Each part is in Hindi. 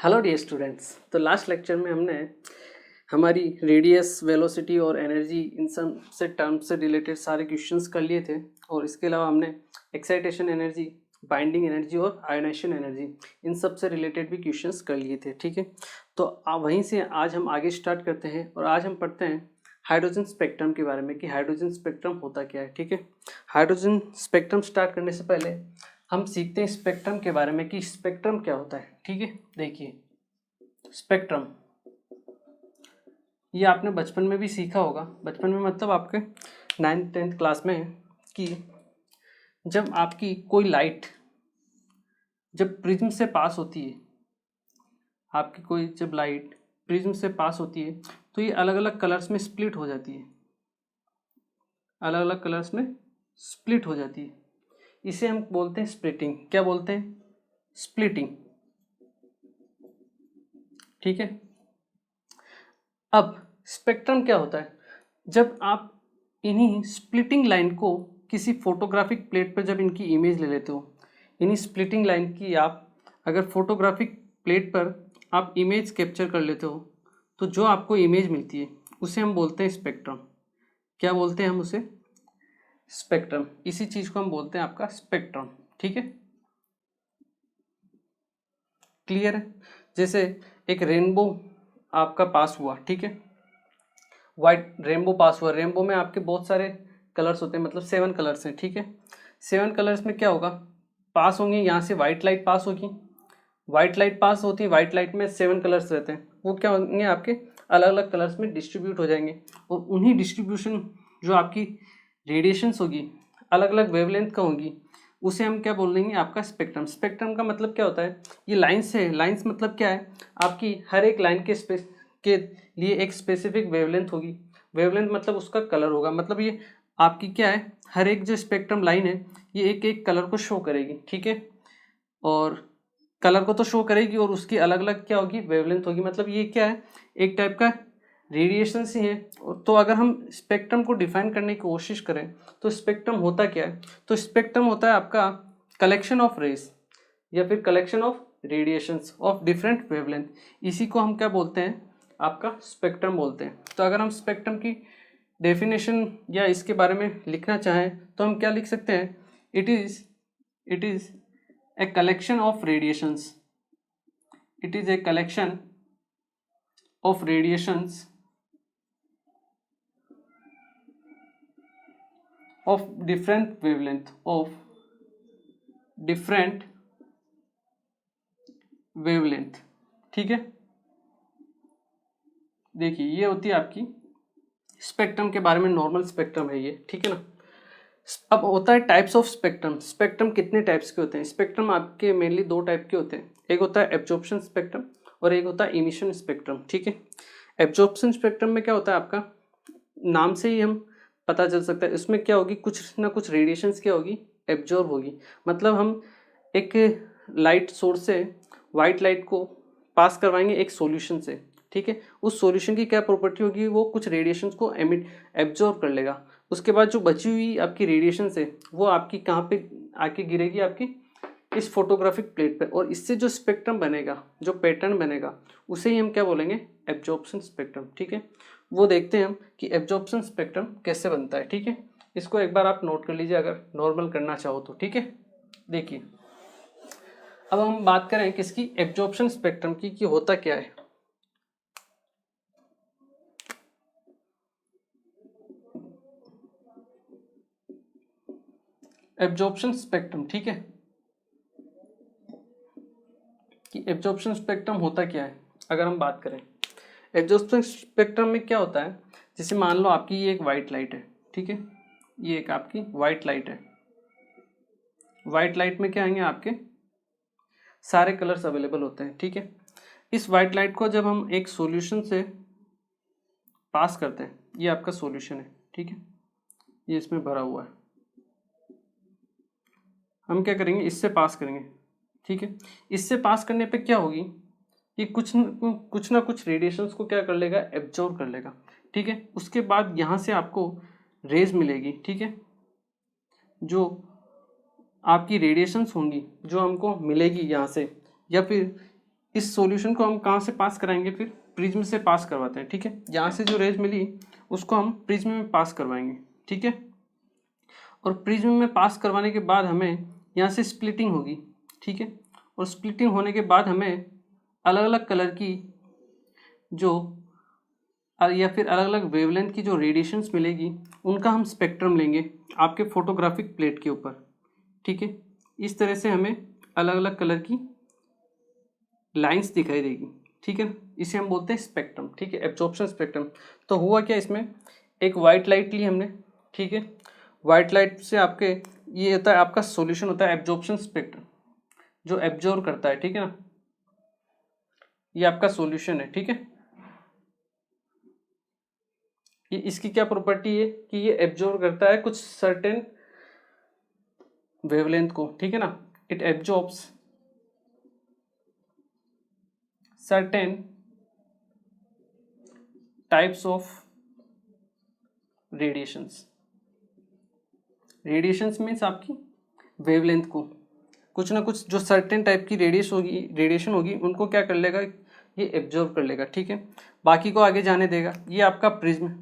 Hello dear students. तो लास्ट लेक्चर में हमने हमारी रेडियस, वेलोसिटी और एनर्जी इन सब से टर्म से रिलेटेड सारे क्वेश्चंस कर लिए थे और इसके अलावा हमने एक्साइटेशन एनर्जी, बाइंडिंग एनर्जी और आयोनाइजेशन एनर्जी इन सब से रिलेटेड भी क्वेश्चंस कर लिए थे। ठीक है, तो वहीं से आज हम आगे स्टार्ट करते हैं और आज हम पढ़ते हैं हाइड्रोजन स्पेक्ट्रम के बारे में कि हाइड्रोजन स्पेक्ट्रम होता क्या है। ठीक है, हाइड्रोजन स्पेक्ट्रम स्टार्ट करने से पहले हम सीखते हैं स्पेक्ट्रम के बारे में कि स्पेक्ट्रम क्या होता है। ठीक है, देखिए स्पेक्ट्रम ये आपने बचपन में भी सीखा होगा। बचपन में मतलब आपके 9th-10th क्लास में है कि जब आपकी कोई लाइट जब प्रिज्म से पास होती है, आपकी कोई जब लाइट प्रिज्म से पास होती है तो ये अलग अलग कलर्स में स्प्लिट हो जाती है, अलग अलग कलर्स में स्प्लिट हो जाती है। इसे हम बोलते हैं स्प्लिटिंग। क्या बोलते हैं? स्प्लिटिंग। ठीक है, अब स्पेक्ट्रम क्या होता है? जब आप इन्हीं स्प्लिटिंग लाइन को किसी फोटोग्राफिक प्लेट पर जब इनकी इमेज ले लेते हो, इन्हीं स्प्लिटिंग लाइन की आप अगर फोटोग्राफिक प्लेट पर आप इमेज कैप्चर कर लेते हो तो जो आपको इमेज मिलती है उसे हम बोलते हैं स्पेक्ट्रम। क्या बोलते हैं हम उसे? स्पेक्ट्रम। इसी चीज को हम बोलते हैं आपका स्पेक्ट्रम। ठीक है, क्लियर है? जैसे एक रेनबो आपका पास हुआ, ठीक है, वाइट रेनबो पास हुआ। रेनबो में आपके बहुत सारे कलर्स होते हैं, मतलब 7 कलर्स हैं। ठीक है, 7 कलर्स में क्या होगा? पास होंगे, यहाँ से वाइट लाइट पास होगी, वाइट लाइट पास होती है, वाइट लाइट में 7 कलर्स रहते हैं, वो क्या होंगे? आपके अलग अलग कलर्स में डिस्ट्रीब्यूट हो जाएंगे और उन्हीं डिस्ट्रीब्यूशन जो आपकी रेडिएशंस होगी अलग अलग वेवलेंथ का होगी उसे हम क्या बोल देंगे? आपका स्पेक्ट्रम। स्पेक्ट्रम का मतलब क्या होता है? ये लाइन्स है। लाइन्स मतलब क्या है? आपकी हर एक लाइन के लिए एक स्पेसिफिक वेवलेंथ होगी। वेवलेंथ मतलब उसका कलर होगा। मतलब ये आपकी क्या है, हर एक जो स्पेक्ट्रम लाइन है ये एक एक कलर को शो करेगी। ठीक है, और कलर को तो शो करेगी और उसकी अलग अलग क्या होगी? वेवलेंथ होगी। मतलब ये क्या है? एक टाइप का रेडिएशन ही है। तो अगर हम स्पेक्ट्रम को डिफाइन करने की कोशिश करें तो स्पेक्ट्रम होता क्या है? तो स्पेक्ट्रम होता है आपका कलेक्शन ऑफ रेस या फिर collection of radiations of different wavelength. इसी को हम क्या बोलते हैं? आपका स्पेक्ट्रम बोलते हैं। तो अगर हम स्पेक्ट्रम की डेफिनेशन या इसके बारे में लिखना चाहें तो हम क्या लिख सकते हैं? It is a collection of radiations. It is a collection of radiations of different wavelength, of different wavelength. ठीक है, देखिए ये होती है आपकी स्पेक्ट्रम के बारे में, नॉर्मल स्पेक्ट्रम है ये। ठीक है ना। अब होता है टाइप्स ऑफ स्पेक्ट्रम। स्पेक्ट्रम कितने टाइप्स के होते हैं? स्पेक्ट्रम आपके मेनली 2 टाइप के होते हैं। एक होता है एब्जॉर्प्शन स्पेक्ट्रम और एक होता है इमिशन स्पेक्ट्रम। ठीक है, एब्जॉर्प्शन स्पेक्ट्रम में क्या होता है? आपका नाम से ही हम पता चल सकता है, इसमें क्या होगी? कुछ ना कुछ रेडिएशंस क्या होगी? एब्जॉर्ब होगी। मतलब हम एक लाइट सोर्स से वाइट लाइट को पास करवाएंगे एक सॉल्यूशन से। ठीक है, उस सॉल्यूशन की क्या प्रॉपर्टी होगी? वो कुछ रेडिएशंस को एब्जॉर्ब कर लेगा। उसके बाद जो बची हुई आपकी रेडिएशन है वो आपकी कहाँ पे आके गिरेगी? आपकी इस फोटोग्राफिक प्लेट पे, और इससे जो स्पेक्ट्रम बनेगा, जो पैटर्न बनेगा, उसे ही हम क्या बोलेंगे? Absorption spectrum. ठीक है, वो देखते हैं हम कि एब्जॉर्प्शन स्पेक्ट्रम कैसे बनता है। ठीक है, इसको एक बार आप नोट कर लीजिए अगर नॉर्मल करना चाहो तो। ठीक है, देखिए अब हम बात करें किसकी? एब्जॉर्प्शन स्पेक्ट्रम की, कि होता क्या है। एब्जॉर्प्शन स्पेक्ट्रम, ठीक है, कि एब्जॉर्प्शन स्पेक्ट्रम होता क्या है। अगर हम बात करें एब्जॉर्प्शन स्पेक्ट्रम में क्या होता है, जैसे मान लो आपकी ये एक वाइट लाइट है। ठीक है, ये एक आपकी वाइट लाइट है। वाइट लाइट में क्या आएंगे? आपके सारे कलर्स अवेलेबल होते हैं। ठीक है, इस वाइट लाइट को जब हम एक सॉल्यूशन से पास करते हैं, ये आपका सॉल्यूशन है। ठीक है, ये इसमें भरा हुआ है, हम क्या करेंगे? इससे पास करेंगे। ठीक है, इससे पास करने पे क्या होगी? ये कुछ ना कुछ रेडिएशंस को क्या कर लेगा? एब्जॉर्ब कर लेगा। ठीक है, उसके बाद यहाँ से आपको रेज मिलेगी। ठीक है, जो आपकी रेडिएशंस होंगी जो हमको मिलेगी यहाँ से, या फिर इस सॉल्यूशन को हम कहाँ से पास कराएंगे, फिर प्रिज्म से पास करवाते हैं, ठीक है। यहाँ से जो रेज मिली उसको हम प्रिज्म में पास करवाएंगे, ठीक है। और प्रिज्म में पास करवाने के बाद हमें यहाँ से स्प्लिटिंग होगी, ठीक है। और स्प्लिटिंग होने के बाद हमें अलग अलग कलर की जो या फिर अलग अलग वेवलेंथ की जो रेडिएशंस मिलेगी उनका हम स्पेक्ट्रम लेंगे आपके फोटोग्राफिक प्लेट के ऊपर, ठीक है। इस तरह से हमें अलग अलग कलर की लाइंस दिखाई देगी, ठीक है। इसे हम बोलते हैं स्पेक्ट्रम, ठीक है, एब्जॉर्प्शन स्पेक्ट्रम। तो हुआ क्या, इसमें एक वाइट लाइट ली हमने, ठीक है। वाइट लाइट से आपके ये होता है, आपका सॉल्यूशन होता है एब्जॉर्प्शन स्पेक्ट्रम, जो एब्जॉर्ब करता है, ठीक है ना। ये आपका सॉल्यूशन है, ठीक है। ये इसकी क्या प्रॉपर्टी है कि ये एब्जॉर्ब करता है कुछ सर्टेन वेवलेंथ को, ठीक है ना। It absorbs certain types of radiations. Radiations means आपकी वेवलेंथ को, कुछ ना कुछ जो सर्टेन टाइप की रेडिएशन होगी उनको क्या कर लेगा, ये एब्जॉर्ब कर लेगा, ठीक है। बाकी को आगे जाने देगा। ये आपका प्रिज्म,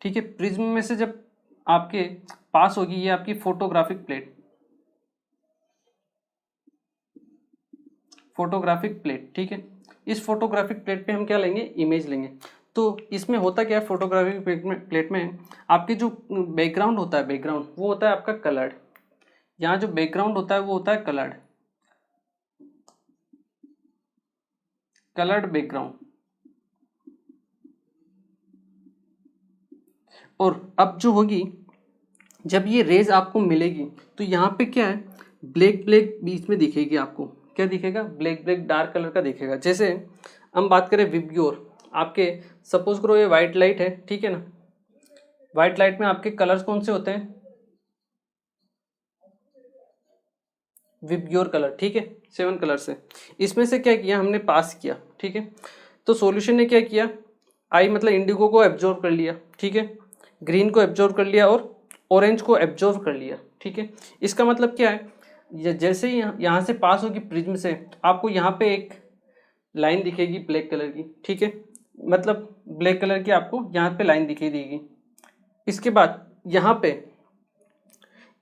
ठीक है। प्रिज्म में से जब आपके पास होगी ये आपकी फोटोग्राफिक प्लेट, फोटोग्राफिक प्लेट, ठीक है। इस फोटोग्राफिक प्लेट पे हम क्या लेंगे, इमेज लेंगे। तो इसमें होता क्या है, फोटोग्राफिक प्लेट में आपके जो बैकग्राउंड होता है, बैकग्राउंड वो होता है आपका कलर्ड। यहाँ जो बैकग्राउंड होता है वो होता है कलर्ड, कलर्ड बैकग्राउंड। और अब जो होगी, जब ये रेज आपको मिलेगी तो यहाँ पे क्या है, ब्लैक ब्लैक बीच में दिखेगी आपको। क्या दिखेगा, ब्लैक ब्लैक डार्क कलर का दिखेगा। जैसे हम बात करें विबग्योर, आपके सपोज करो ये वाइट लाइट है, ठीक है ना। वाइट लाइट में आपके कलर्स कौन से होते हैं, विबग्योर कलर, ठीक है, 7 कलर्स है। इसमें से क्या किया हमने, पास किया, ठीक है। तो सॉल्यूशन ने क्या किया, आई मतलब इंडिगो को एब्जॉर्ब कर लिया, ठीक है, ग्रीन को एब्जॉर्ब कर लिया और ऑरेंज को एब्जॉर्ब कर लिया, ठीक है। इसका मतलब क्या है, जैसे ही यहाँ से पास होगी प्रिज्म से, आपको यहाँ पे एक लाइन दिखेगी ब्लैक कलर की, ठीक है। मतलब ब्लैक कलर की आपको यहाँ पे लाइन दिखाई देगी। इसके बाद यहाँ पे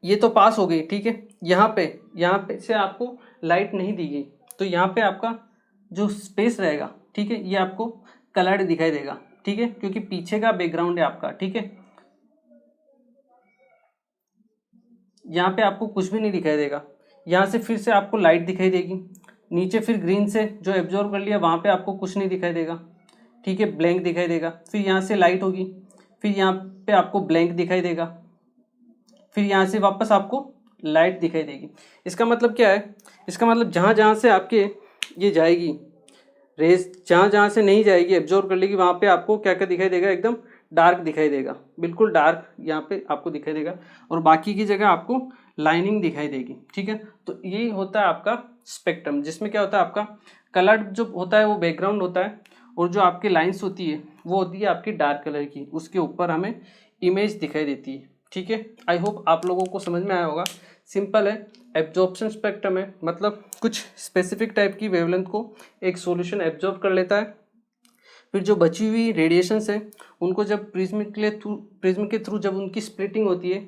ये तो पास हो गई, ठीक है। यहाँ पे से आपको लाइट नहीं दी गई, तो यहाँ पे आपका जो स्पेस रहेगा, ठीक है, ये आपको कलर्ड दिखाई देगा, ठीक है, क्योंकि पीछे का बैकग्राउंड है आपका, ठीक है। यहाँ पे आपको कुछ भी नहीं दिखाई देगा। यहाँ से फिर से आपको लाइट दिखाई देगी, नीचे फिर ग्रीन से जो एब्जॉर्ब कर लिया वहाँ पे आपको कुछ नहीं दिखाई देगा, ठीक है, ब्लैंक दिखाई देगा। फिर यहाँ से लाइट होगी, फिर यहाँ पे आपको ब्लैंक दिखाई देगा, फिर यहाँ से वापस आपको लाइट दिखाई देगी। इसका मतलब क्या है, इसका मतलब जहाँ जहाँ से आपके ये जाएगी रेस, जहाँ जहाँ से नहीं जाएगी एब्जॉर्ब कर लेगी, वहाँ पे आपको क्या क्या दिखाई देगा, एकदम डार्क दिखाई देगा, बिल्कुल डार्क यहाँ पे आपको दिखाई देगा। और बाकी की जगह आपको लाइनिंग दिखाई देगी, ठीक है। तो ये होता है आपका स्पेक्ट्रम, जिसमें क्या होता है, आपका कलर जो होता है वो बैकग्राउंड होता है, और जो आपकी लाइन्स होती है वो होती है आपकी डार्क कलर की, उसके ऊपर हमें इमेज दिखाई देती है, ठीक है। आई होप आप लोगों को समझ में आया होगा। सिंपल है, एब्जॉर्प्शन स्पेक्ट्रम है, मतलब कुछ स्पेसिफिक टाइप की वेवलेंथ को एक सॉल्यूशन एब्जॉर्ब कर लेता है। फिर जो बची हुई रेडिएशंस हैं उनको जब प्रिज्म के थ्रू जब उनकी स्प्लिटिंग होती है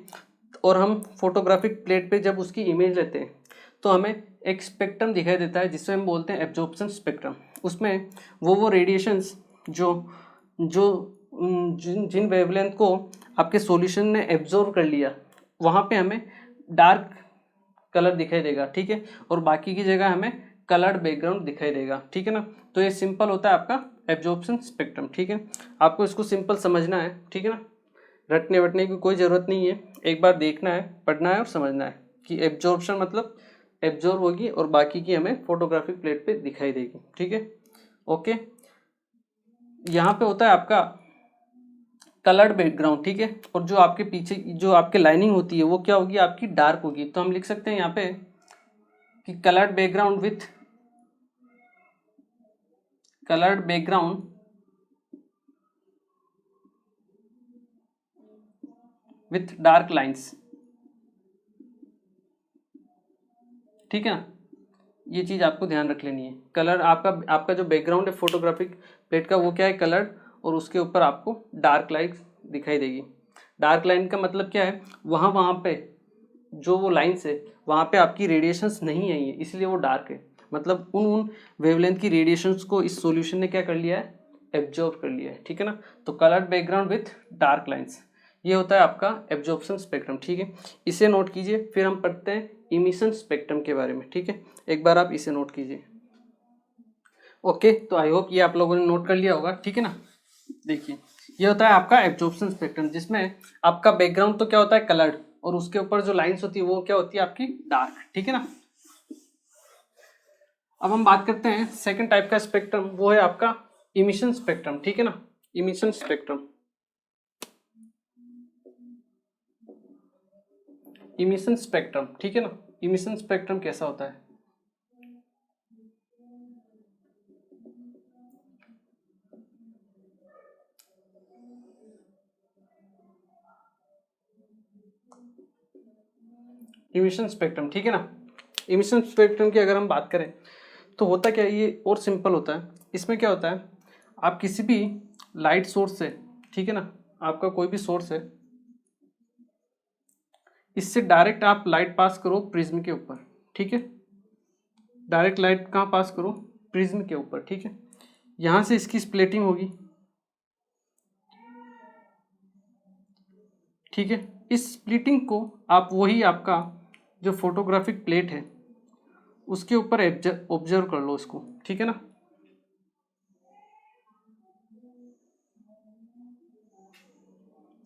और हम फोटोग्राफिक प्लेट पे जब उसकी इमेज लेते हैं तो हमें एक स्पेक्ट्रम दिखाई देता है, जिससे हम बोलते हैं एब्जॉर्प्शन स्पेक्ट्रम। उसमें वो रेडिएशंस जो जो जिन वेवलेंथ को आपके सॉल्यूशन ने एब्जॉर्ब कर लिया वहाँ पे हमें डार्क कलर दिखाई देगा, ठीक है, और बाकी की जगह हमें कलर्ड बैकग्राउंड दिखाई देगा, ठीक है ना। तो ये सिंपल होता है आपका एब्जॉर्प्शन स्पेक्ट्रम, ठीक है। आपको इसको सिंपल समझना है, ठीक है ना, रटने वटने की कोई ज़रूरत नहीं है, एक बार देखना है, पढ़ना है और समझना है कि एब्जॉर्प्शन मतलब एब्जॉर्ब होगी और बाकी की हमें फोटोग्राफिक प्लेट पे दिखाई देगी, ठीक है। ओके, यहाँ पे होता है आपका कलर्ड बैकग्राउंड, ठीक है, और जो आपके पीछे जो आपके लाइनिंग होती है वो क्या होगी, आपकी डार्क होगी। तो हम लिख सकते हैं यहाँ पे कि coloured background with dark lines, ठीक है ना। ये चीज़ आपको ध्यान रख लेनी है। कलर आपका जो बैकग्राउंड है फोटोग्राफिक प्लेट का वो क्या है, कलर्ड, और उसके ऊपर आपको डार्क लाइन दिखाई देगी। डार्क लाइन का मतलब क्या है, वहाँ पे जो वो लाइन्स है वहाँ पे आपकी रेडिएशंस नहीं आई है, इसलिए वो डार्क है। मतलब उन वेवलेंथ की रेडिएशंस को इस सॉल्यूशन ने क्या कर लिया है, एब्जॉर्ब कर लिया है, ठीक है ना। तो coloured background with dark lines, ये होता है आपका एब्जॉर्प्शन स्पेक्ट्रम, ठीक है। इसे नोट कीजिए। फिर हम पढ़ते हैं इमिशन स्पेक्ट्रम के बारे में, ठीक है। एक बार आप इसे नोट कीजिए। ओके, तो आई होप ये आप लोगों ने नोट कर लिया होगा, ठीक है ना। देखिए, ये होता है आपका एब्जॉर्प्शन स्पेक्ट्रम, जिसमें आपका बैकग्राउंड तो क्या होता है, कलर्ड, और उसके ऊपर जो लाइंस होती है वो क्या होती है आपकी, डार्क, ठीक है ना। अब हम बात करते हैं सेकंड टाइप का स्पेक्ट्रम, वो है आपका इमिशन स्पेक्ट्रम, ठीक है ना। इमिशन स्पेक्ट्रम, इमिशन स्पेक्ट्रम, ठीक है ना। इमिशन स्पेक्ट्रम कैसा होता है, इमिशन स्पेक्ट्रम, ठीक है ना। इमिशन स्पेक्ट्रम की अगर हम बात करें तो होता क्या है, ये और सिंपल होता है। इसमें क्या होता है, आप किसी भी लाइट सोर्स से, ठीक है ना, आपका कोई भी सोर्स है, इससे डायरेक्ट आप लाइट पास करो प्रिज्म के ऊपर, ठीक है। डायरेक्ट लाइट कहाँ पास करो, प्रिज्म के ऊपर, ठीक है। यहाँ से इसकी स्प्लिटिंग होगी, ठीक है। इस स्प्लिटिंग को आप वही आपका जो फोटोग्राफिक प्लेट है उसके ऊपर ऑब्जर्व कर लो इसको, ठीक है ना।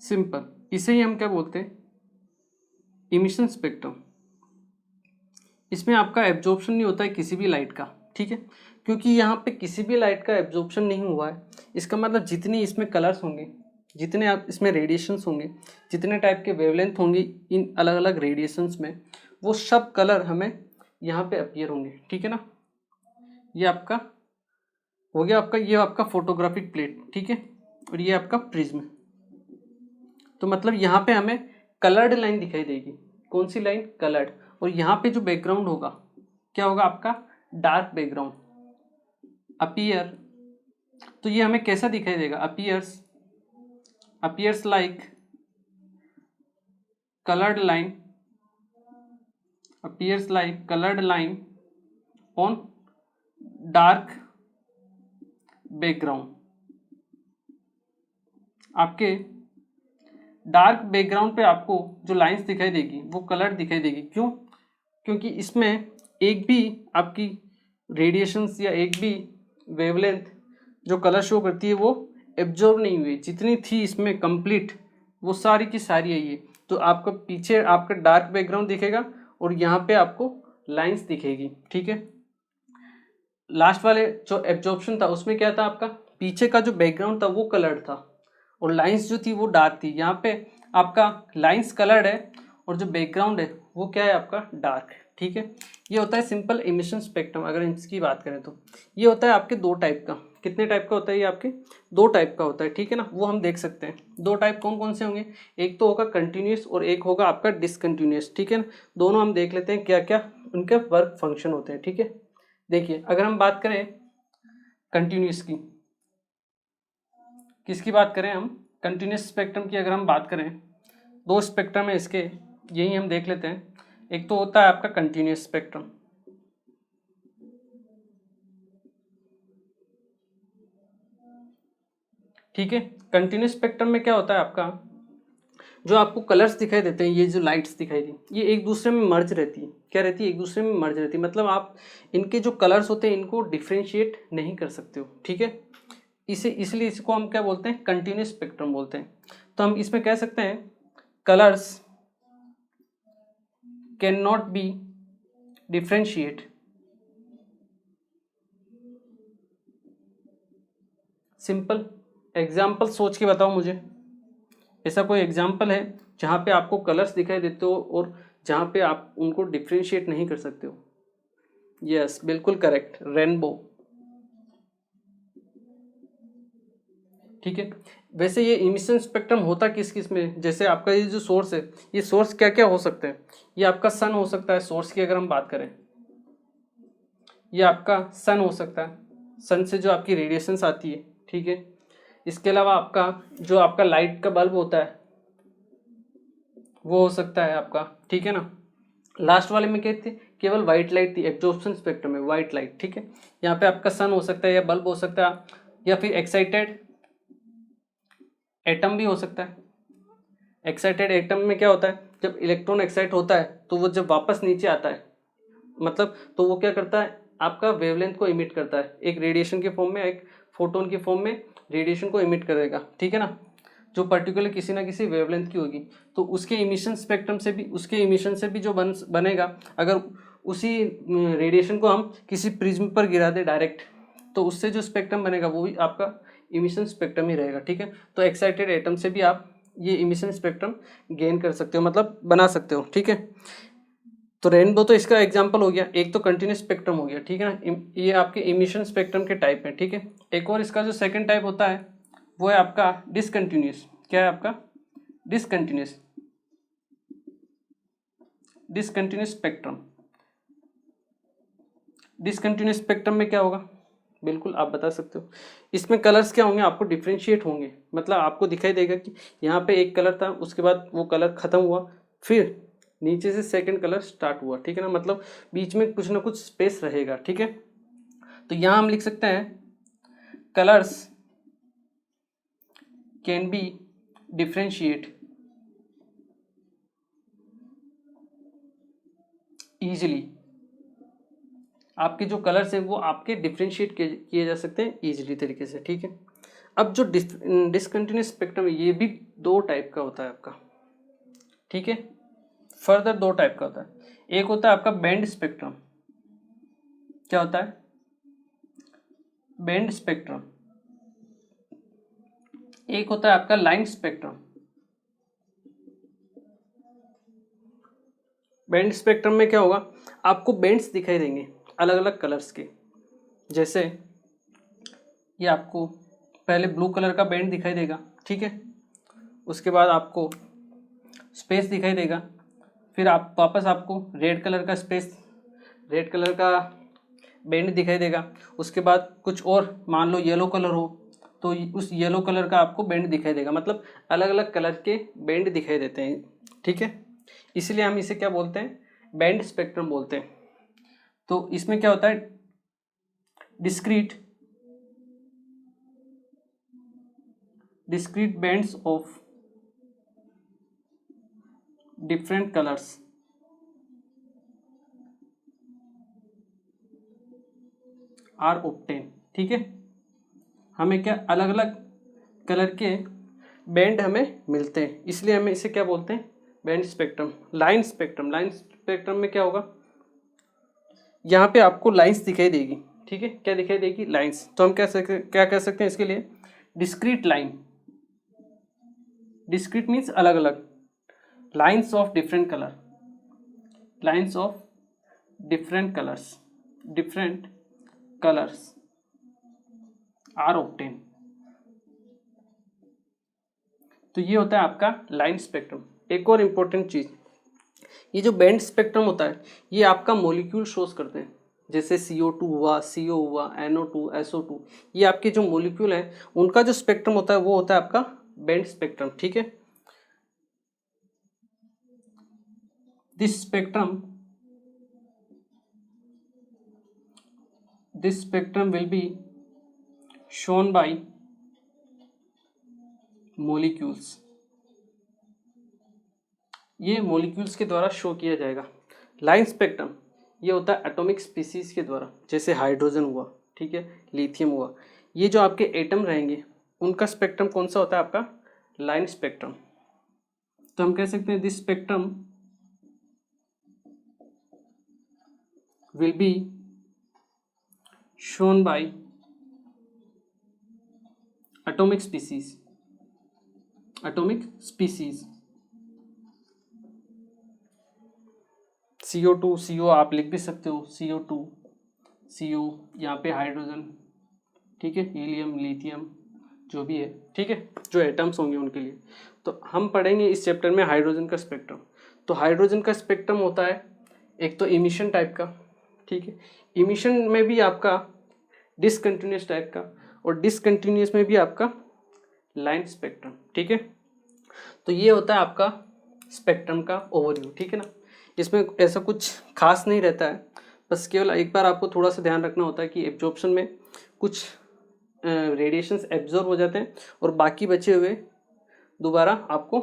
सिंपल, इसे ही हम क्या बोलते हैं, इमिशन स्पेक्ट्रम। इसमें आपका एब्जॉर्प्शन नहीं होता है किसी भी लाइट का, ठीक है। क्योंकि यहाँ पे किसी भी लाइट का एब्जॉर्प्शन नहीं हुआ है, इसका मतलब जितनी इसमें कलर्स होंगे, जितने आप इसमें रेडिएशंस होंगे, जितने टाइप के वेवलेंथ होंगी इन अलग अलग रेडिएशंस में, वो सब कलर हमें यहाँ पे अपीयर होंगे, ठीक है ना। ये आपका हो गया, आपका ये आपका फोटोग्राफिक प्लेट, ठीक है, और ये आपका प्रिज्म। तो मतलब यहाँ पे हमें कलर्ड लाइन दिखाई देगी। कौन सी लाइन, कलर्ड। और यहाँ पे जो बैकग्राउंड होगा क्या होगा आपका, डार्क बैकग्राउंड अपीयर। तो ये हमें कैसा दिखाई देगा, appears like colored line, appears like colored line on dark background। आपके डार्क बैकग्राउंड पे आपको जो लाइंस दिखाई देगी वो कलर दिखाई देगी। क्यों, क्योंकि इसमें एक भी आपकी रेडिएशंस या एक भी वेवलेंथ जो कलर शो करती है वो एब्जॉर्ब नहीं हुई, जितनी थी इसमें कंप्लीट वो सारी की सारी है ये। तो आपका पीछे आपका डार्क बैकग्राउंड दिखेगा और यहाँ पे आपको लाइंस दिखेगी, ठीक है। लास्ट वाले जो एब्जॉर्प्शन था उसमें क्या था, आपका पीछे का जो बैकग्राउंड था वो कलर्ड था और लाइंस जो थी वो डार्क थी। यहाँ पे आपका लाइंस कलर्ड है और जो बैकग्राउंड है वो क्या है आपका डार्क, ठीक है। ये होता है सिंपल इमिशन स्पेक्ट्रम। अगर इसकी बात करें तो ये होता है आपके दो टाइप का। कितने टाइप का होता है ये आपके, दो टाइप का होता है, ठीक है ना। वो हम देख सकते हैं। दो टाइप कौन कौन से होंगे, एक तो होगा कंटिन्यूस और एक होगा आपका डिसकंटिन्यूस, ठीक है ना। दोनों हम देख लेते हैं क्या क्या उनके वर्क फंक्शन होते हैं, ठीक है। देखिए, अगर हम बात करें कंटिन्यूस की, किसकी बात करें हम, कंटिन्यूस स्पेक्ट्रम की अगर हम बात करें, दो स्पेक्ट्रम है इसके, यही हम देख लेते हैं। एक तो होता है आपका कंटिन्यूस स्पेक्ट्रम, ठीक है। कंटिन्यूस स्पेक्ट्रम में क्या होता है आपका, जो आपको कलर्स दिखाई देते हैं, ये जो लाइट्स दिखाई दी, ये एक दूसरे में मर्ज रहती है। क्या रहती है, एक दूसरे में मर्ज रहती है। मतलब आप इनके जो कलर्स होते हैं इनको डिफ्रेंशिएट नहीं कर सकते हो, ठीक है। इसलिए इसको हम क्या बोलते हैं, कंटिन्यूस स्पेक्ट्रम बोलते हैं। तो हम इसमें कह सकते हैं colours can not be differentiate, simple. Example सोच के बताओ मुझे, ऐसा कोई एग्जाम्पल है जहाँ पे आपको कलर्स दिखाई देते हो और जहाँ पे आप उनको डिफ्रेंशिएट नहीं कर सकते हो। यस, बिल्कुल करेक्ट, रेनबो, ठीक है। वैसे ये इमिशन स्पेक्ट्रम होता किस किस में, जैसे आपका ये जो सोर्स है, ये सोर्स क्या क्या हो सकते हैं, ये आपका सन हो सकता है सोर्स की अगर हम बात करें, ये आपका सन हो सकता है, सन से जो आपकी रेडिएशंस आती है, ठीक है। इसके अलावा आपका जो आपका लाइट का बल्ब होता है वो हो सकता है आपका, ठीक है ना। लास्ट वाले में क्या थी, केवल व्हाइट लाइट थी, एब्जॉर्प्शन स्पेक्ट्रम में व्हाइट लाइट, ठीक है। यहाँ पे आपका सन हो सकता है या बल्ब हो सकता है या फिर एक्साइटेड एटम भी हो सकता है। एक्साइटेड एटम में क्या होता है, जब इलेक्ट्रॉन एक्साइट होता है तो वो जब वापस नीचे आता है, मतलब तो वो क्या करता है, आपका वेवलेंथ को इमिट करता है, एक रेडिएशन के फॉर्म में, एक फोटोन के फॉर्म में रेडिएशन को इमिट करेगा, ठीक है ना, जो पर्टिकुलर किसी ना किसी वेवलेंथ की होगी। तो उसके इमिशन स्पेक्ट्रम से भी, उसके इमिशन से भी जो बनेगा, अगर उसी रेडिएशन को हम किसी प्रिज्म पर गिरा दे डायरेक्ट, तो उससे जो स्पेक्ट्रम बनेगा वो भी आपका इमिशन स्पेक्ट्रम ही रहेगा, ठीक है। तो एक्साइटेड एटम से भी आप ये इमिशन स्पेक्ट्रम गेन कर सकते हो, मतलब बना सकते हो, ठीक है। तो रेनबो तो इसका एग्जांपल हो गया, एक तो कंटिन्यूस स्पेक्ट्रम हो गया, ठीक है ना, ये आपके इमिशन स्पेक्ट्रम के टाइप है, ठीक है। एक और इसका जो सेकंड टाइप होता है वो है आपका डिसकंटिन्यूस। क्या है आपका, discontinuous, discontinuous spectrum. Discontinuous spectrum में क्या होगा, बिल्कुल आप बता सकते हो, इसमें कलर्स क्या होंगे, आपको डिफ्रेंशिएट होंगे, मतलब आपको दिखाई देगा कि यहाँ पे एक कलर था, उसके बाद वो कलर खत्म हुआ, फिर नीचे से सेकंड कलर स्टार्ट हुआ, ठीक है ना, मतलब बीच में कुछ ना कुछ स्पेस रहेगा, ठीक है। तो यहाँ हम लिख सकते हैं colours can be differentiate easily. आपके जो कलर्स हैं वो आपके डिफ्रेंशिएट किए जा सकते हैं इजीली तरीके से, ठीक है। अब जो डिसकंटिन्यूस स्पेक्ट्रम है ये भी दो टाइप का होता है आपका, ठीक है। फर्दर दो टाइप का होता है, एक होता है आपका बैंड स्पेक्ट्रम। क्या होता है, बैंड स्पेक्ट्रम। एक होता है आपका लाइन स्पेक्ट्रम। बैंड स्पेक्ट्रम में क्या होगा, आपको बैंड्स दिखाई देंगे अलग अलग कलर्स के, जैसे ये आपको पहले ब्लू कलर का बैंड दिखाई देगा, ठीक है, उसके बाद आपको स्पेस दिखाई देगा, फिर आप वापस आपको रेड कलर का स्पेस, रेड कलर का बैंड दिखाई देगा, उसके बाद कुछ और मान लो येलो कलर हो तो उस येलो कलर का आपको बैंड दिखाई देगा, मतलब अलग अलग कलर के बैंड दिखाई देते हैं, ठीक है। इसलिए हम इसे क्या बोलते हैं, बैंड स्पेक्ट्रम बोलते हैं। तो इसमें क्या होता है, discrete bands of different colours are obtain, ठीक है। हमें क्या अलग अलग कलर के बैंड हमें मिलते हैं, इसलिए हमें इसे क्या बोलते हैं, band spectrum. Line spectrum, line spectrum में क्या होगा, यहाँ पे आपको लाइंस दिखाई देगी, ठीक है, क्या दिखाई देगी, लाइंस। तो हम क्या कह सकते हैं इसके लिए, डिस्क्रीट लाइन। डिस्क्रीट मीन्स अलग अलग, lines of different colour, lines of different colours, different colours are obtain. तो ये होता है आपका लाइन स्पेक्ट्रम। एक और इम्पोर्टेंट चीज, ये जो बैंड स्पेक्ट्रम होता है ये आपका मॉलिक्यूल शोज करते हैं, जैसे CO2 हुआ, CO हुआ, NO2, SO2, ये आपके जो मॉलिक्यूल है उनका जो स्पेक्ट्रम होता है वो होता है आपका बैंड स्पेक्ट्रम, ठीक है। This spectrum will be shown by molecules, ये मॉलिक्यूल्स के द्वारा शो किया जाएगा। लाइन स्पेक्ट्रम ये होता है एटॉमिक स्पीसीज के द्वारा, जैसे हाइड्रोजन हुआ, ठीक है, लिथियम हुआ, ये जो आपके एटम रहेंगे उनका स्पेक्ट्रम कौन सा होता है आपका, लाइन स्पेक्ट्रम। तो हम कह सकते हैं this spectrum will be shown by atomic species, atomic species. CO2 CO आप लिख भी सकते हो, CO2 CO, यहाँ पे हाइड्रोजन, ठीक है, हीलियम, लिथियम, जो भी है, ठीक है, जो एटम्स होंगे उनके लिए। तो हम पढ़ेंगे इस चैप्टर में हाइड्रोजन का स्पेक्ट्रम। तो हाइड्रोजन का स्पेक्ट्रम होता है एक तो इमिशन टाइप का, ठीक है। इमिशन में भी आपका डिसकंटिन्यूस टाइप का और डिसकंटिन्यूस में भी आपका लाइन स्पेक्ट्रम, ठीक है। तो ये होता है आपका स्पेक्ट्रम का ओवरव्यू, ठीक है ना। इसमें ऐसा कुछ खास नहीं रहता है, बस केवल एक बार आपको थोड़ा सा ध्यान रखना होता है कि एब्जॉर्प्शन में कुछ रेडिएशंस एब्जॉर्ब हो जाते हैं और बाकी बचे हुए दोबारा आपको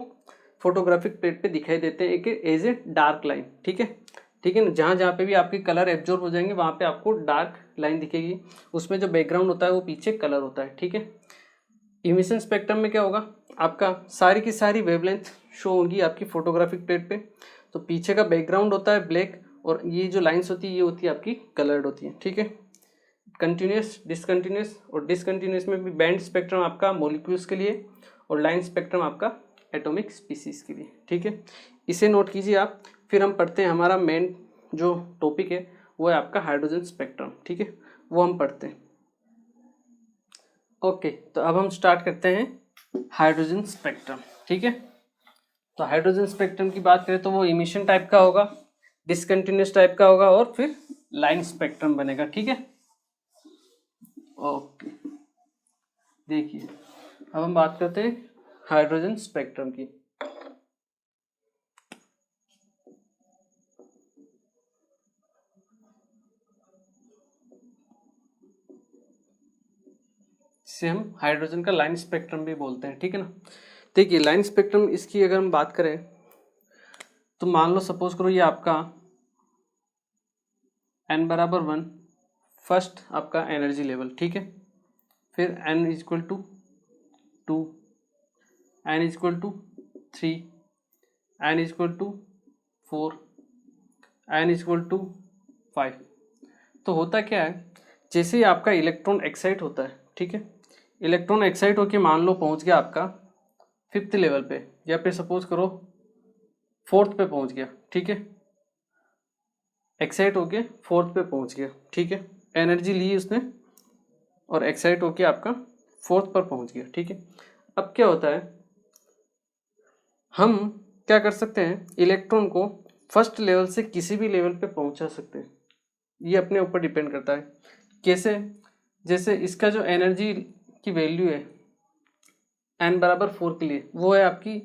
फोटोग्राफिक प्लेट पे दिखाई देते हैं एक एज ए डार्क लाइन, ठीक है। ठीक है ना, जहाँ जहाँ पे भी आपके कलर एब्जॉर्ब हो जाएंगे वहाँ पे आपको डार्क लाइन दिखेगी, उसमें जो बैकग्राउंड होता है वो पीछे कलर होता है, ठीक है। इमिशन स्पेक्ट्रम में क्या होगा, आपका सारी की सारी वेवलेंथ शो होगी आपकी फोटोग्राफिक प्लेट पे। तो पीछे का बैकग्राउंड होता है ब्लैक और ये जो लाइंस होती है ये होती है आपकी कलर्ड होती है, ठीक है। कंटिन्यूस, डिसकंटिन्यूस, और डिसकंटिन्यूस में भी बैंड स्पेक्ट्रम आपका मॉलिक्यूल्स के लिए और लाइन स्पेक्ट्रम आपका एटॉमिक स्पीसीज के लिए, ठीक है। इसे नोट कीजिए आप। फिर हम पढ़ते हैं, हमारा मेन जो टॉपिक है वो है आपका हाइड्रोजन स्पेक्ट्रम, ठीक है, वो हम पढ़ते हैं। ओके, तो अब हम स्टार्ट करते हैं हाइड्रोजन स्पेक्ट्रम, ठीक है। तो हाइड्रोजन स्पेक्ट्रम की बात करें तो वो इमिशन टाइप का होगा, डिसकंटिन्यूस टाइप का होगा और फिर लाइन स्पेक्ट्रम बनेगा, ठीक है। ओके, देखिए अब हम बात करते हैं हाइड्रोजन स्पेक्ट्रम की। जिसे हम हाइड्रोजन का लाइन स्पेक्ट्रम भी बोलते हैं, ठीक है ना। देखिए लाइन स्पेक्ट्रम, इसकी अगर हम बात करें तो मान लो सपोज करो ये आपका n बराबर 1 फर्स्ट आपका एनर्जी लेवल, ठीक है। फिर n equal to 2, n equal to 3, n equal to 4, n equal to 5। तो होता क्या है, जैसे ही आपका इलेक्ट्रॉन एक्साइट होता है, ठीक है, इलेक्ट्रॉन एक्साइट होके मान लो पहुंच गया आपका 5th लेवल पे, या फिर सपोज करो 4th पे पहुंच गया, ठीक है। एक्साइट होके 4th पे पहुंच गया, ठीक है, एनर्जी ली उसने और एक्साइट होके आपका 4th पर पहुंच गया, ठीक है। अब क्या होता है, हम क्या कर सकते हैं, इलेक्ट्रॉन को फर्स्ट लेवल से किसी भी लेवल पे पहुंचा सकते हैं। ये अपने ऊपर डिपेंड करता है कैसे, जैसे इसका जो एनर्जी की वैल्यू है n बराबर 4 के लिए वो है आपकी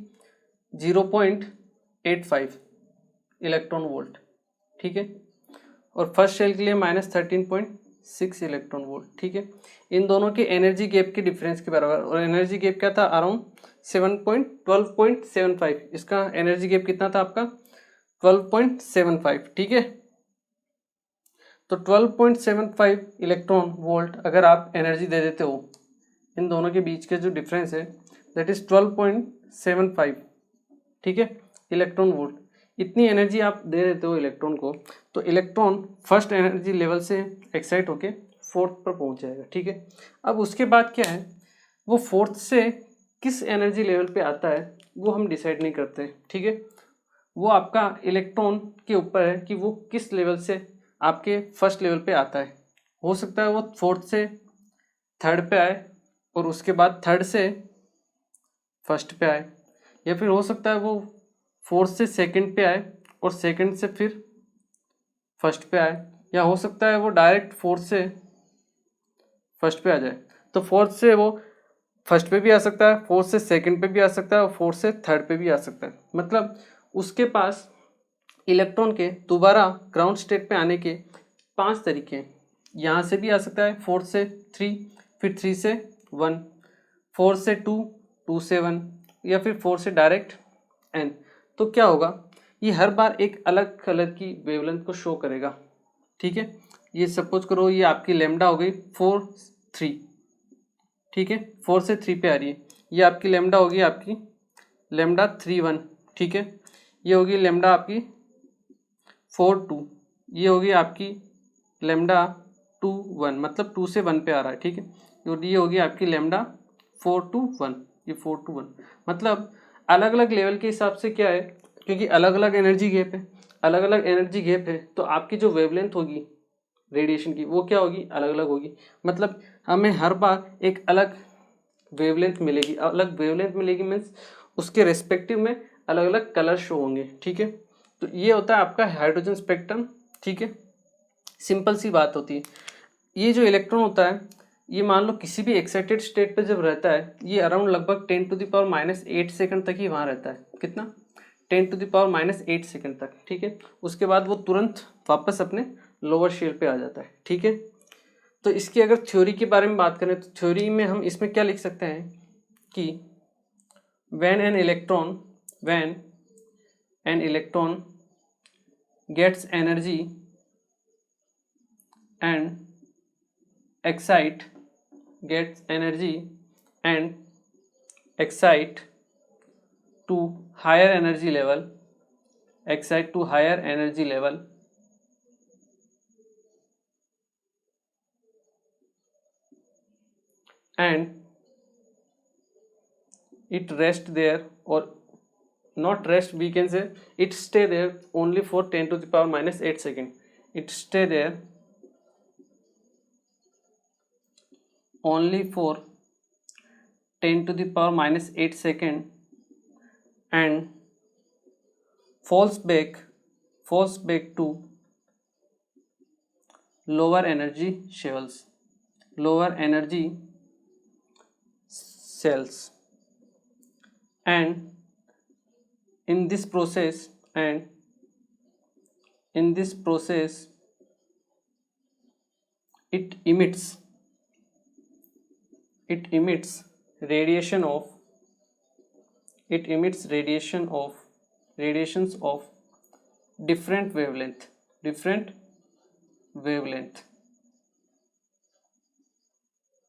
0.85 इलेक्ट्रॉन वोल्ट, ठीक है। और फर्स्ट शेल के लिए -13.6 इलेक्ट्रॉन वोल्ट, ठीक है। इन दोनों के एनर्जी गैप के डिफरेंस के बराबर, और एनर्जी गैप क्या था, अराउंड 12.75। इसका एनर्जी गैप कितना था आपका 12.75, ठीक है। तो 12.75 इलेक्ट्रॉन वोल्ट अगर आप एनर्जी दे देते हो, इन दोनों के बीच के जो डिफरेंस है दैट इज 12.75, ठीक है, इलेक्ट्रॉन वोल्ट। इतनी एनर्जी आप दे देते हो इलेक्ट्रॉन को, तो इलेक्ट्रॉन फर्स्ट एनर्जी लेवल से एक्साइट होके 4th पर पहुंच जाएगा, ठीक है। अब उसके बाद क्या है, वो 4th से किस एनर्जी लेवल पे आता है वो हम डिसाइड नहीं करते, ठीक है। वो आपका इलेक्ट्रॉन के ऊपर है कि वो किस लेवल से आपके फर्स्ट लेवल पे आता है। हो सकता है वो 4th से 3rd पे आए और उसके बाद 3rd से 1st पे आए, या फिर हो सकता है वो 4th से 2nd पे आए और 2nd से फिर 1st पे आए, या हो सकता है वो डायरेक्ट 4th से 1st पे आ जाए। तो 4th से वो 1st पे भी आ सकता है, 4th से 2nd पे भी आ सकता है और 4th से 3rd पे भी आ सकता है। मतलब उसके पास इलेक्ट्रॉन के दोबारा ग्राउंड स्टेट पे आने के 5 तरीके हैं। यहाँ से भी आ सकता है 4 से 3, फिर 3 से 1, 4 से 2, 2 से 1, या फिर 4 से डायरेक्ट n। तो क्या होगा, ये हर बार एक अलग कलर की वेवलेंथ को शो करेगा, ठीक है। ये सपोज करो ये आपकी लेमडा हो गई 4, 3, ठीक है, 4 से 3 पे आ रही है। ये आपकी लेमडा होगी आपकी लेमडा 3, 1, ठीक है। ये होगी लेमडा आपकी 4, 2, ये होगी आपकी लेमडा 2, 1, मतलब 2 से 1 पे आ रहा है, ठीक है। ये होगी आपकी लेमडा 4 to 1, ये 4 to 1, मतलब अलग अलग लेवल के हिसाब से क्या है, क्योंकि अलग अलग एनर्जी गैप है, अलग अलग एनर्जी गैप है, तो आपकी जो वेवलेंथ होगी रेडिएशन की वो क्या होगी, अलग अलग होगी। मतलब हमें हर बार एक अलग वेवलेंथ मिलेगी, अलग वेवलेंथ मिलेगी मीन्स उसके रेस्पेक्टिव में अलग अलग कलर शो होंगे, ठीक है। तो ये होता है आपका हाइड्रोजन स्पेक्ट्रम, ठीक है। सिंपल सी बात होती है। ये जो इलेक्ट्रॉन होता है, ये मान लो किसी भी एक्साइटेड स्टेट पे जब रहता है, ये अराउंड लगभग 10⁻⁸ सेकंड तक ही वहाँ रहता है। कितना? 10⁻⁸ सेकंड तक, ठीक है। उसके बाद वो तुरंत वापस अपने लोअर शेल पे आ जाता है, ठीक है। तो इसकी अगर थ्योरी के बारे में बात करें तो थ्योरी में हम इसमें क्या लिख सकते हैं कि when an electron gets energy and excite to higher energy level and it rest there, or not rest, we can say it stay there only for 10⁻⁸ second. It stay there only for 10⁻⁸ second and falls back to lower energy cells, and in this process it emits radiations of different wavelength।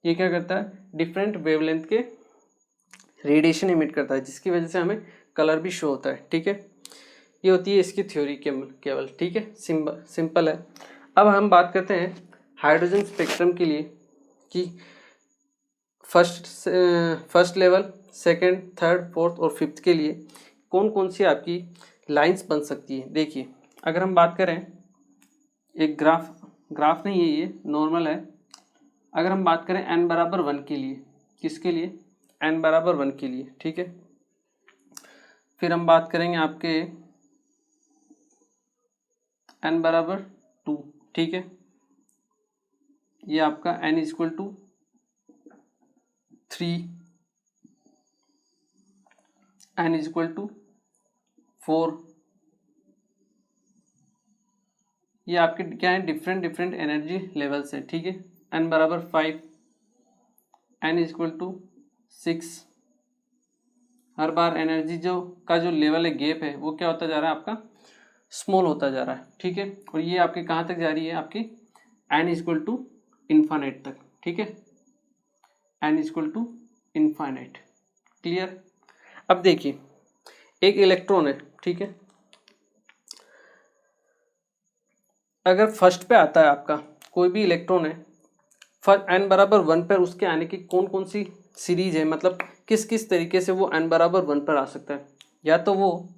ये क्या करता है? डिफरेंट वेवलेंथ के रेडिएशन इमिट करता है, जिसकी वजह से हमें कलर भी शो होता है, ठीक है। ये होती है इसकी थ्योरी केवल, ठीक है। सिंपल है। अब हम बात करते हैं हाइड्रोजन स्पेक्ट्रम के लिए कि first level, second, third, fourth और फिफ्थ के लिए कौन कौन सी आपकी लाइंस बन सकती है। देखिए, अगर हम बात करें, एक ग्राफ नहीं है, ये नॉर्मल है। अगर हम बात करें n=1 के लिए, किसके लिए? n=1 के लिए, ठीक है। फिर हम बात करेंगे आपके n=2, ठीक है। ये आपका n=3, n=4। ये आपके क्या है? डिफरेंट एनर्जी लेवल्स है, ठीक है। n=5, n=6। हर बार एनर्जी जो लेवल है, गैप है, वो क्या होता जा रहा है? आपका स्मॉल होता जा रहा है, ठीक है। और ये आपके कहाँ तक जा रही है? आपकी n=∞ तक, ठीक है। n=∞। क्लियर? अब देखिए, एक इलेक्ट्रॉन है, ठीक है। अगर फर्स्ट पे आता है आपका कोई भी इलेक्ट्रॉन है, n=1 पर उसके आने की कौन कौन सी सीरीज है, मतलब किस किस तरीके से वो n=1 पर आ सकता है। या तो वो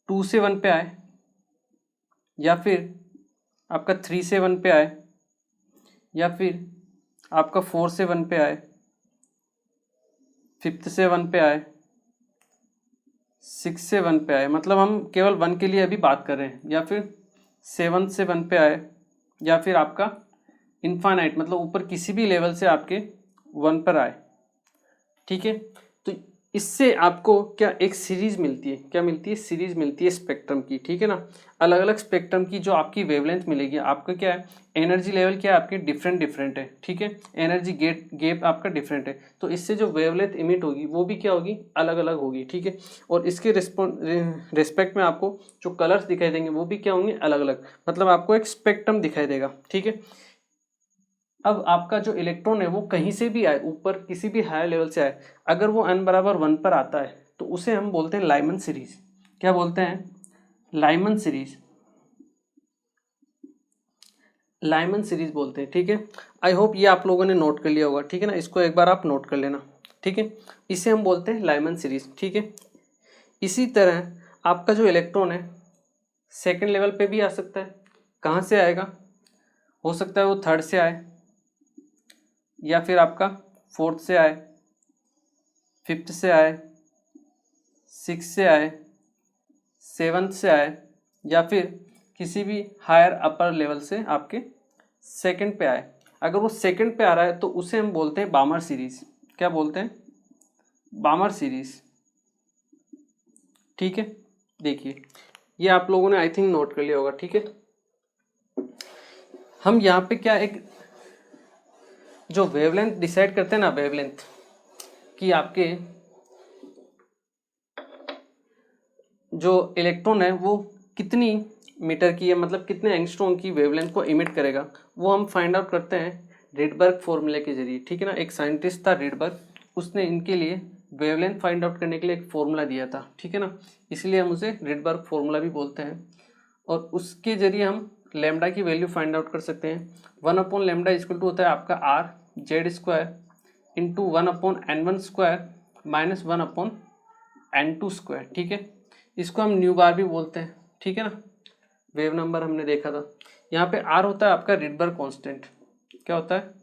2 से 1 पे आए, या फिर आपका 3 से 1 पे आए, या फिर आपका 4 से 1 पे आए, 5th से 1 पे आए, 6 से 1 पे आए, मतलब हम केवल 1 के लिए अभी बात कर रहे हैं। या फिर 7 से 1 पे आए, या फिर आपका इनफाइनाइट, मतलब ऊपर किसी भी लेवल से आपके 1 पर आए, ठीक है। तो इससे आपको क्या एक सीरीज मिलती है? क्या मिलती है? सीरीज मिलती है स्पेक्ट्रम की, ठीक है ना। अलग अलग स्पेक्ट्रम की जो आपकी वेवलेंथ मिलेगी, आपका क्या है? एनर्जी लेवल क्या है? आपके डिफरेंट है, ठीक है। एनर्जी गैप आपका डिफरेंट है, तो इससे जो वेवलेंथ इमिट होगी वो भी क्या होगी? अलग अलग होगी, ठीक है। और इसके रिस्पेक्ट में आपको जो कलर्स दिखाई देंगे वो भी क्या होंगे? अलग अलग, मतलब आपको एक स्पेक्ट्रम दिखाई देगा, ठीक है। अब आपका जो इलेक्ट्रॉन है वो कहीं से भी आए, ऊपर किसी भी हायर लेवल से आए, अगर वो n=1 पर आता है तो उसे हम बोलते हैं लाइमन सीरीज। क्या बोलते हैं? लाइमन सीरीज बोलते हैं, ठीक है। आई होप ये आप लोगों ने नोट कर लिया होगा, ठीक है ना। इसको एक बार आप नोट कर लेना, ठीक है। इसे हम बोलते हैं लाइमन सीरीज, ठीक है। इसी तरह आपका जो इलेक्ट्रॉन है सेकेंड लेवल पे भी आ सकता है। कहाँ से आएगा? हो सकता है वो थर्ड से आए, या फिर आपका फोर्थ से आए, फिफ्थ से आए, 6 से आए, 7th से आए, या फिर किसी भी हायर अपर लेवल से आपके सेकंड पे आए, अगर वो सेकंड पे आ रहा है तो उसे हम बोलते हैं बामर सीरीज। क्या बोलते हैं? बामर सीरीज। ठीक है, देखिए ये आप लोगों ने आई थिंक नोट कर लिया होगा। ठीक है, हम यहाँ पे क्या एक जो वेवलेंथ डिसाइड करते हैं ना, वेवलेंथ कि आपके जो इलेक्ट्रॉन है वो कितनी मीटर की है, मतलब कितने एंगस्ट्रॉम की वेवलेंथ को इमिट करेगा, वो हम फाइंड आउट करते हैं रिडबर्ग फॉर्मूले के जरिए। ठीक है ना, एक साइंटिस्ट था रिडबर्ग, उसने इनके लिए वेवलेंथ फाइंड आउट करने के लिए एक फॉर्मूला दिया था। ठीक है ना, इसलिए हम उसे रिडबर्ग फॉर्मूला भी बोलते हैं, और उसके जरिए हम लैम्डा की वैल्यू फाइंड आउट कर सकते हैं। 1/λ इक्वल टू होता है आपका are Z square into 1/n1² minus 1/n2 square. ठीक है, इसको हम न्यू बार भी बोलते हैं। ठीक है ना, वेव नंबर हमने देखा था। यहाँ पे आर होता है आपका रिडबर्ग कांस्टेंट। क्या होता है?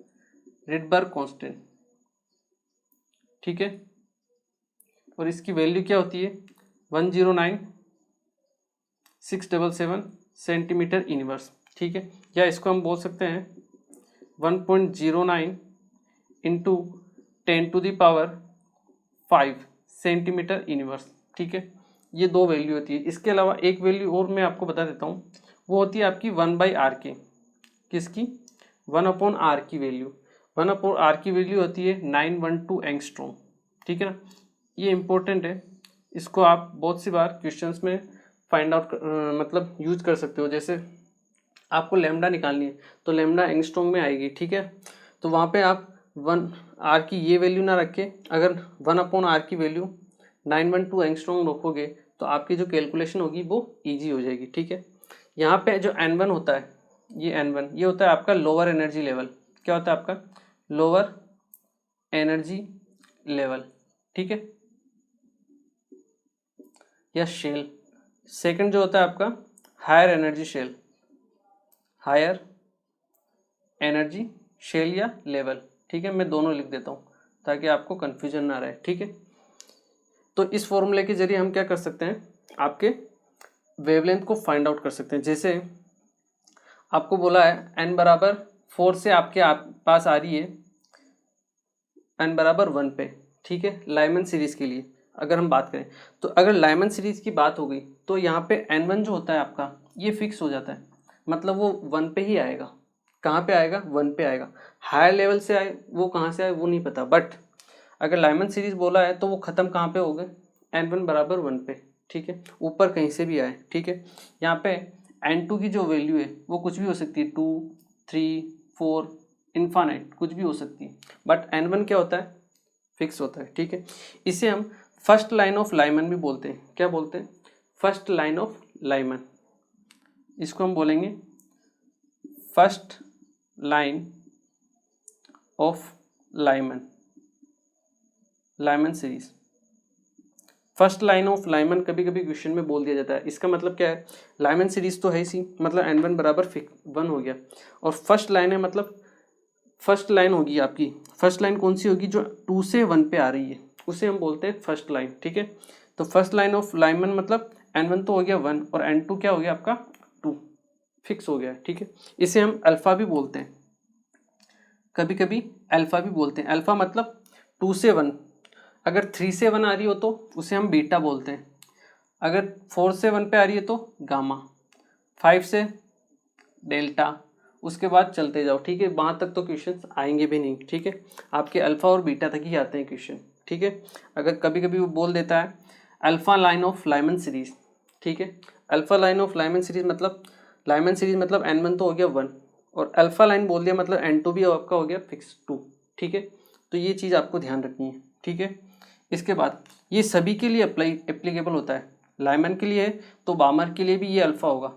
Rydberg constant. ठीक है, और इसकी वैल्यू क्या होती है? 109,677 सेंटीमीटर इनवर्स। ठीक है, या इसको हम बोल सकते हैं 1.09 इंटू 10⁵ सेंटीमीटर इनवर्स। ठीक है, ये दो वैल्यू होती है। इसके अलावा एक वैल्यू और मैं आपको बता देता हूँ, वो होती है आपकी 1/r के। किसकी? 1/r की वैल्यू। 1/r की वैल्यू होती है 912 एंगस्ट्रॉम। ठीक है ना, ये इंपॉर्टेंट है, इसको आप बहुत सी बार क्वेश्चंस में फाइंड आउट मतलब यूज कर सकते हो। जैसे आपको लैम्डा निकालनी है तो लैम्डा एंगस्ट्रॉम में आएगी। ठीक है, तो वहाँ पे आप 1r की ये वैल्यू ना रख के अगर 1/r की वैल्यू 912 एंगस्ट्रॉम रखोगे तो आपकी जो कैलकुलेशन होगी वो ईजी हो जाएगी। ठीक है, यहाँ पे जो n1 होता है, ये n1 ये होता है आपका लोअर एनर्जी लेवल। क्या होता है आपका? Lower energy level. ठीक है, या शेल। सेकंड जो होता है आपका higher energy shell, higher energy shell या लेवल। ठीक है, मैं दोनों लिख देता हूँ ताकि आपको कंफ्यूजन ना रहे। ठीक है, तो इस फॉर्मूले के जरिए हम क्या कर सकते हैं, आपके वेवलेंथ को फाइंड आउट कर सकते हैं। जैसे आपको बोला है n बराबर 4 से आपके पास आ रही है n बराबर 1 पे। ठीक है, लाइमन सीरीज के लिए अगर हम बात करें तो अगर लाइमन सीरीज की बात हो गई तो यहाँ पे n1 जो होता है आपका ये फिक्स हो जाता है, मतलब वो 1 पे ही आएगा। कहाँ पे आएगा? 1 पे आएगा। हायर लेवल से आए वो कहाँ से आए वो नहीं पता, बट अगर लाइमन सीरीज बोला है तो वो खत्म कहाँ पे हो गए? n1 बराबर 1 पे। ठीक है, ऊपर कहीं से भी आए। ठीक है, यहाँ पे n2 की जो वैल्यू है वो कुछ भी हो सकती है, 2, 3, 4 इन्फानाइट कुछ भी हो सकती है, बट n1 क्या होता है? फिक्स होता है। ठीक है, इसे हम फर्स्ट लाइन ऑफ लाइमन भी बोलते हैं। क्या बोलते हैं? First line of Lyman. इसको हम बोलेंगे first line of Lyman, Lyman series. First line of Lyman कभी कभी क्वेश्चन में बोल दिया जाता है। इसका मतलब क्या है? लाइमन सीरीज तो है ही सी, मतलब n1 बराबर 1 हो गया, और फर्स्ट लाइन है मतलब फर्स्ट लाइन होगी आपकी। फर्स्ट लाइन कौन सी होगी? जो 2 से 1 पे आ रही है उसे हम बोलते हैं फर्स्ट लाइन। ठीक है, तो फर्स्ट लाइन ऑफ लाइमन मतलब n1 तो हो गया 1 और n2 क्या हो गया आपका? 2 फिक्स हो गया। ठीक है, इसे हम अल्फा भी बोलते हैं, कभी कभी अल्फा भी बोलते हैं। अल्फा मतलब 2 से 1, अगर 3 से 1 आ रही हो तो उसे हम बीटा बोलते हैं, अगर 4 से 1 पे आ रही है तो गामा, 5 से डेल्टा, उसके बाद चलते जाओ। ठीक है, वहाँ तक तो क्वेश्चन आएंगे भी नहीं। ठीक है, आपके अल्फा और बीटा तक ही आते हैं क्वेश्चन। ठीक है, अगर कभी कभी वो बोल देता है alpha line of Lyman series. ठीक है, alpha line of Lyman series मतलब लाइमन सीरीज मतलब n1 तो हो गया 1 और अल्फा लाइन बोल दिया मतलब n2 भी आपका हो गया फिक्स 2। ठीक है, तो ये चीज़ आपको ध्यान रखनी है। ठीक है, इसके बाद ये सभी के लिए एप्लीकेबल होता है। लाइमन के लिए तो बामर के लिए भी ये अल्फा होगा,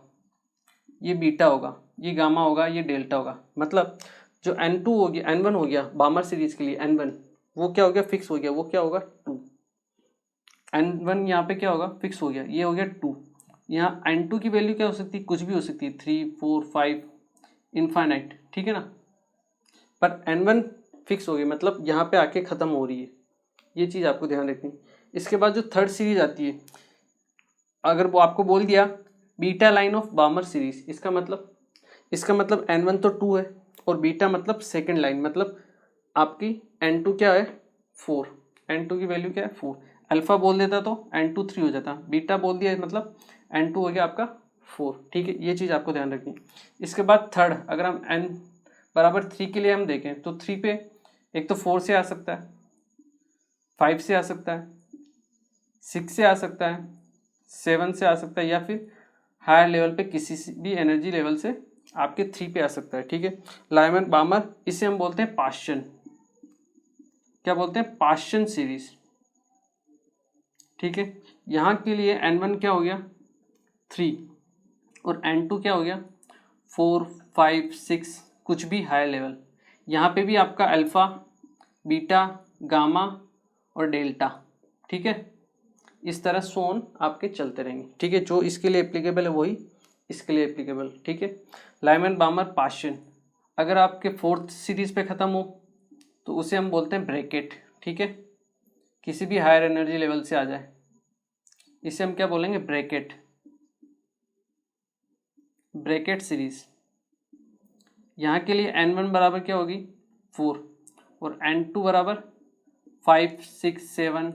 ये बीटा होगा, ये गामा होगा, ये डेल्टा होगा। मतलब जो n2 हो गया, n1 हो गया बामर सीरीज के लिए n1, वो क्या हो गया? फिक्स हो गया, वो क्या होगा? 2। n1 यहाँ पे क्या होगा? फिक्स हो गया, ये हो गया 2। यहाँ n2 की वैल्यू क्या हो सकती है? कुछ भी हो सकती है, 3, 4, 5 इनफाइनाइट। ठीक है ना, पर n1 फिक्स हो गई मतलब यहाँ पे आके ख़त्म हो रही है। ये चीज़ आपको ध्यान रखनी है। इसके बाद जो थर्ड सीरीज आती है, अगर वो आपको बोल दिया बीटा लाइन ऑफ बामर सीरीज, इसका मतलब N1 तो 2 है और बीटा मतलब सेकेंड लाइन, मतलब आपकी N2 क्या है 4, N2 की वैल्यू क्या है 4। अल्फा बोल देता तो N2 3 हो जाता, बीटा बोल दिया मतलब N2 हो गया आपका 4। ठीक है, ये चीज़ आपको ध्यान रखनी है। इसके बाद थर्ड, अगर हम N बराबर 3 के लिए हम देखें तो 3 पे एक तो 4 से आ सकता है, 5 से आ सकता है, 6 से आ सकता है, 7 से आ सकता है, या फिर हायर लेवल पे किसी भी एनर्जी लेवल से आपके 3 पे आ सकता है। ठीक है, लाइमन बामर, इसे हम बोलते हैं पाश्चन, क्या बोलते हैं पाश्चन सीरीज। ठीक है, यहाँ के लिए N1 क्या हो गया 3 और N2 क्या हो गया 4 5 6, कुछ भी हायर लेवल। यहाँ पे भी आपका अल्फा, बीटा, गामा और डेल्टा। ठीक है, इस तरह सोन आपके चलते रहेंगे। ठीक है, जो इसके लिए एप्लीकेबल है वही इसके लिए एप्लीकेबल। ठीक है, लाइमन बामर पाश्चन, अगर आपके 4th सीरीज पे ख़त्म हो तो उसे हम बोलते हैं ब्रैकेट। ठीक है, किसी भी हायर एनर्जी लेवल से आ जाए, इसे हम क्या बोलेंगे ब्रैकेट, ब्रैकेट सीरीज। यहाँ के लिए N1 बराबर क्या होगी 4 और N2 बराबर 5 6 7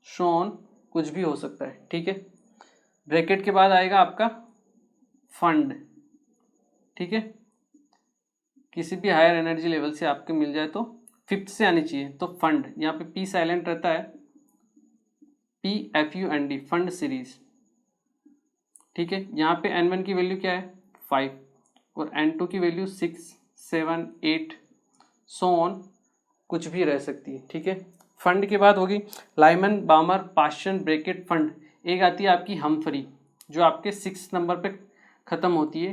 शोन, कुछ भी हो सकता है। ठीक है, ब्रैकेट के बाद आएगा आपका फंड। ठीक है, किसी भी हायर एनर्जी लेवल से आपके मिल जाए तो 5th से आनी चाहिए, तो फंड, यहाँ पे P साइलेंट रहता है, PFUND, फंड सीरीज। ठीक है, यहाँ पे N1 की वैल्यू क्या है 5 और N2 की वैल्यू 6 7 8 सो ऑन, कुछ भी रह सकती है। ठीक है, फंड के बाद होगी लाइमन बामर पाश्चन ब्रैकेट फंड। एक आती है आपकी हमफ्री, जो आपके 6 नंबर पे ख़त्म होती है,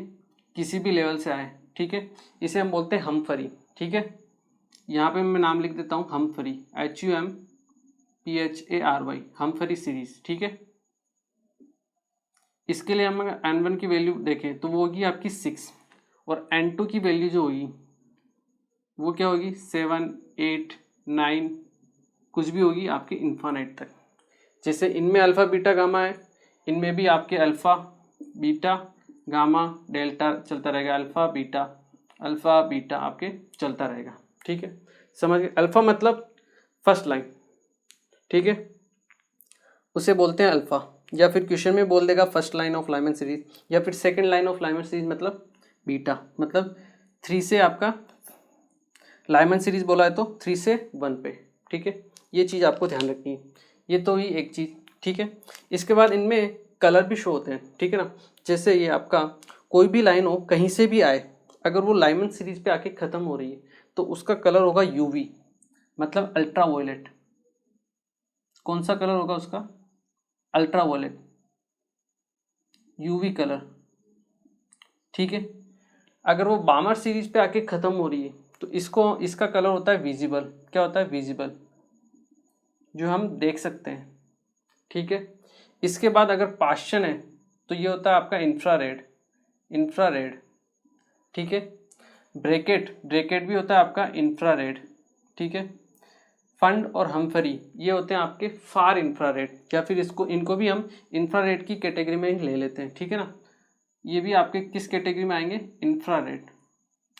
किसी भी लेवल से आए। ठीक है, इसे हम बोलते हैं हमफ्री। ठीक है, यहाँ पे मैं नाम लिख देता हूँ हमफ्री, HUMPHARY, हमफ्री सीरीज। ठीक है, इसके लिए हम अगर N1 की वैल्यू देखें तो वो होगी आपकी 6 और N2 की वैल्यू जो होगी वो क्या होगी 7 8 9, कुछ भी होगी आपके इन्फानाइट तक। जैसे इनमें अल्फ़ा बीटा गामा है, इनमें भी आपके अल्फ़ा बीटा गामा डेल्टा चलता रहेगा, अल्फ़ा बीटा आपके चलता रहेगा। ठीक है, समझ गए। अल्फ़ा मतलब फर्स्ट लाइन। ठीक है, उसे बोलते हैं अल्फ़ा, या फिर क्वेश्चन में बोल देगा first line of Lyman series, या फिर second line of Lyman series मतलब बीटा, मतलब 3 से आपका लाइमन सीरीज बोला है तो 3 से 1 पे। ठीक है, ये चीज़ आपको ध्यान रखनी है। ये तो ही एक चीज़। ठीक है, इसके बाद इनमें कलर भी शो होते हैं। ठीक है ना, जैसे ये आपका कोई भी लाइन हो कहीं से भी आए, अगर वो लाइमन सीरीज पे आके ख़त्म हो रही है तो उसका कलर होगा यूवी, मतलब अल्ट्रा वायलेट। कौन सा कलर होगा उसका अल्ट्रा वायलेट, यूवी कलर। ठीक है, अगर वो बामर सीरीज पे आके ख़त्म हो रही है तो इसका कलर होता है विजिबल। क्या होता है विजिबल, जो हम देख सकते हैं। ठीक है, इसके बाद अगर पाश्चन है तो ये होता है आपका इंफ्रारेड। ठीक है, ब्रैकेट भी होता है आपका इंफ्रारेड। ठीक है, फंड और हमफरी ये होते हैं आपके फार इंफ्रारेड, या फिर इनको भी हम इंफ्रारेड की कैटेगरी में ही ले लेते हैं। ठीक है ना, ये भी आपके किस कैटेगरी में आएंगे इंफ्रारेड।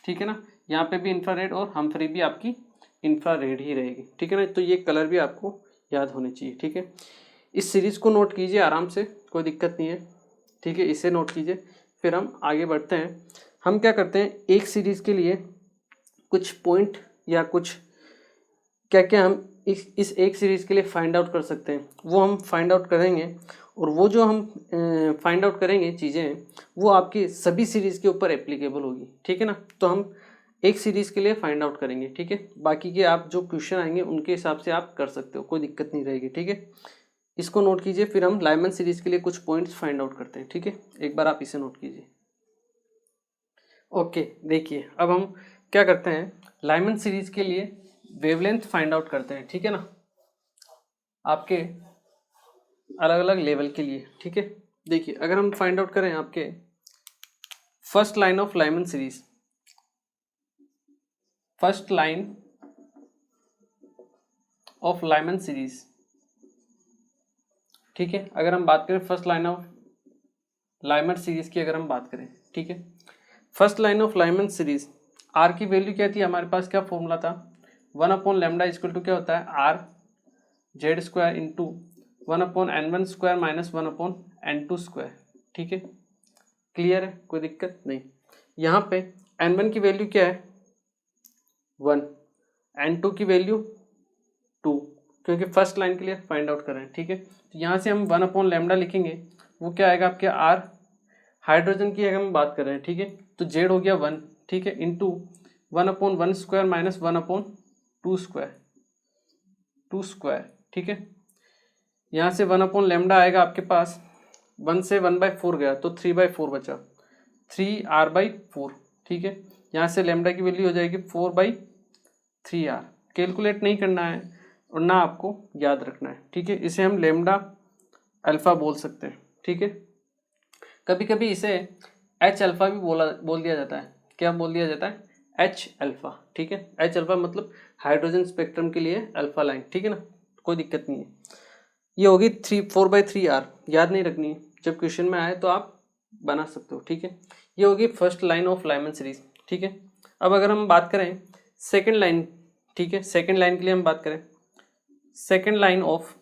ठीक है ना, यहाँ पे भी इंफ्रारेड और हमफ्री भी आपकी इंफ्रारेड ही रहेगी। ठीक है ना, तो ये कलर भी आपको याद होने चाहिए। ठीक है, इस सीरीज को नोट कीजिए आराम से, कोई दिक्कत नहीं है। ठीक है, इसे नोट कीजिए, फिर हम आगे बढ़ते हैं। हम क्या करते हैं, एक सीरीज के लिए कुछ पॉइंट या कुछ क्या क्या हम इस एक सीरीज के लिए फाइंड आउट कर सकते हैं, वो हम फाइंड आउट करेंगे। और वो जो हम फाइंड आउट करेंगे चीज़ें, वो आपकी सभी सीरीज़ के ऊपर एप्लीकेबल होगी। ठीक है ना, तो हम एक सीरीज़ के लिए फाइंड आउट करेंगे। ठीक है, बाकी के आप जो क्वेश्चन आएंगे उनके हिसाब से आप कर सकते हो, कोई दिक्कत नहीं रहेगी। ठीक है, इसको नोट कीजिए, फिर हम लाइमन सीरीज़ के लिए कुछ पॉइंट्स फाइंड आउट करते हैं। ठीक है, एक बार आप इसे नोट कीजिए। ओके, देखिए अब हम क्या करते हैं, लाइमन सीरीज़ के लिए वेवलेंथ फाइंड आउट करते हैं। ठीक है ना, आपके अलग अलग लेवल के लिए। ठीक है, देखिए अगर हम फाइंड आउट करें आपके first line of Lyman series, first line of Lyman series. ठीक है, अगर हम बात करें first line of Lyman series की अगर हम बात करें, ठीक है, first line of Lyman series R की वैल्यू क्या थी हमारे पास, क्या फॉर्मूला था, 1/λ इक्वल टू क्या होता है, are Z square into 1/n1 square minus 1/n2 square, ठीक है, क्लियर है, कोई दिक्कत नहीं। यहाँ पे n1 की वैल्यू क्या है 1, n2 की वैल्यू 2, क्योंकि फर्स्ट लाइन के लिए फाइंड आउट कर रहे हैं, ठीक है। तो यहाँ से हम 1/λ लिखेंगे, वो क्या आएगा आपके आर, हाइड्रोजन की अगर हम बात कर रहे हैं, ठीक है, तो जेड हो गया 1, ठीक है, into 1/1 square minus 1/2 square, 2 square, ठीक है। यहाँ से 1/λ आएगा आपके पास, 1 से 1/4 गया तो 3/4 बचा, 3r/4, ठीक है। यहाँ से लैम्डा की वैल्यू हो जाएगी 4/3r। कैलकुलेट नहीं करना है और ना आपको याद रखना है, ठीक है। इसे हम लैम्डा अल्फा बोल सकते हैं, ठीक है। कभी कभी इसे एच अल्फा भी बोल दिया जाता है, क्या बोल दिया जाता है, एच अल्फा, ठीक है। एच अल्फा मतलब हाइड्रोजन स्पेक्ट्रम के लिए अल्फा लाइन, ठीक है ना, कोई दिक्कत नहीं है। ये होगी 4/3r, याद नहीं रखनी है, जब क्वेश्चन में आए तो आप बना सकते हो, ठीक है। ये होगी first line of Lyman series, ठीक है। अब अगर हम बात करें सेकेंड लाइन, ठीक है, सेकेंड लाइन के लिए हम बात करें second line of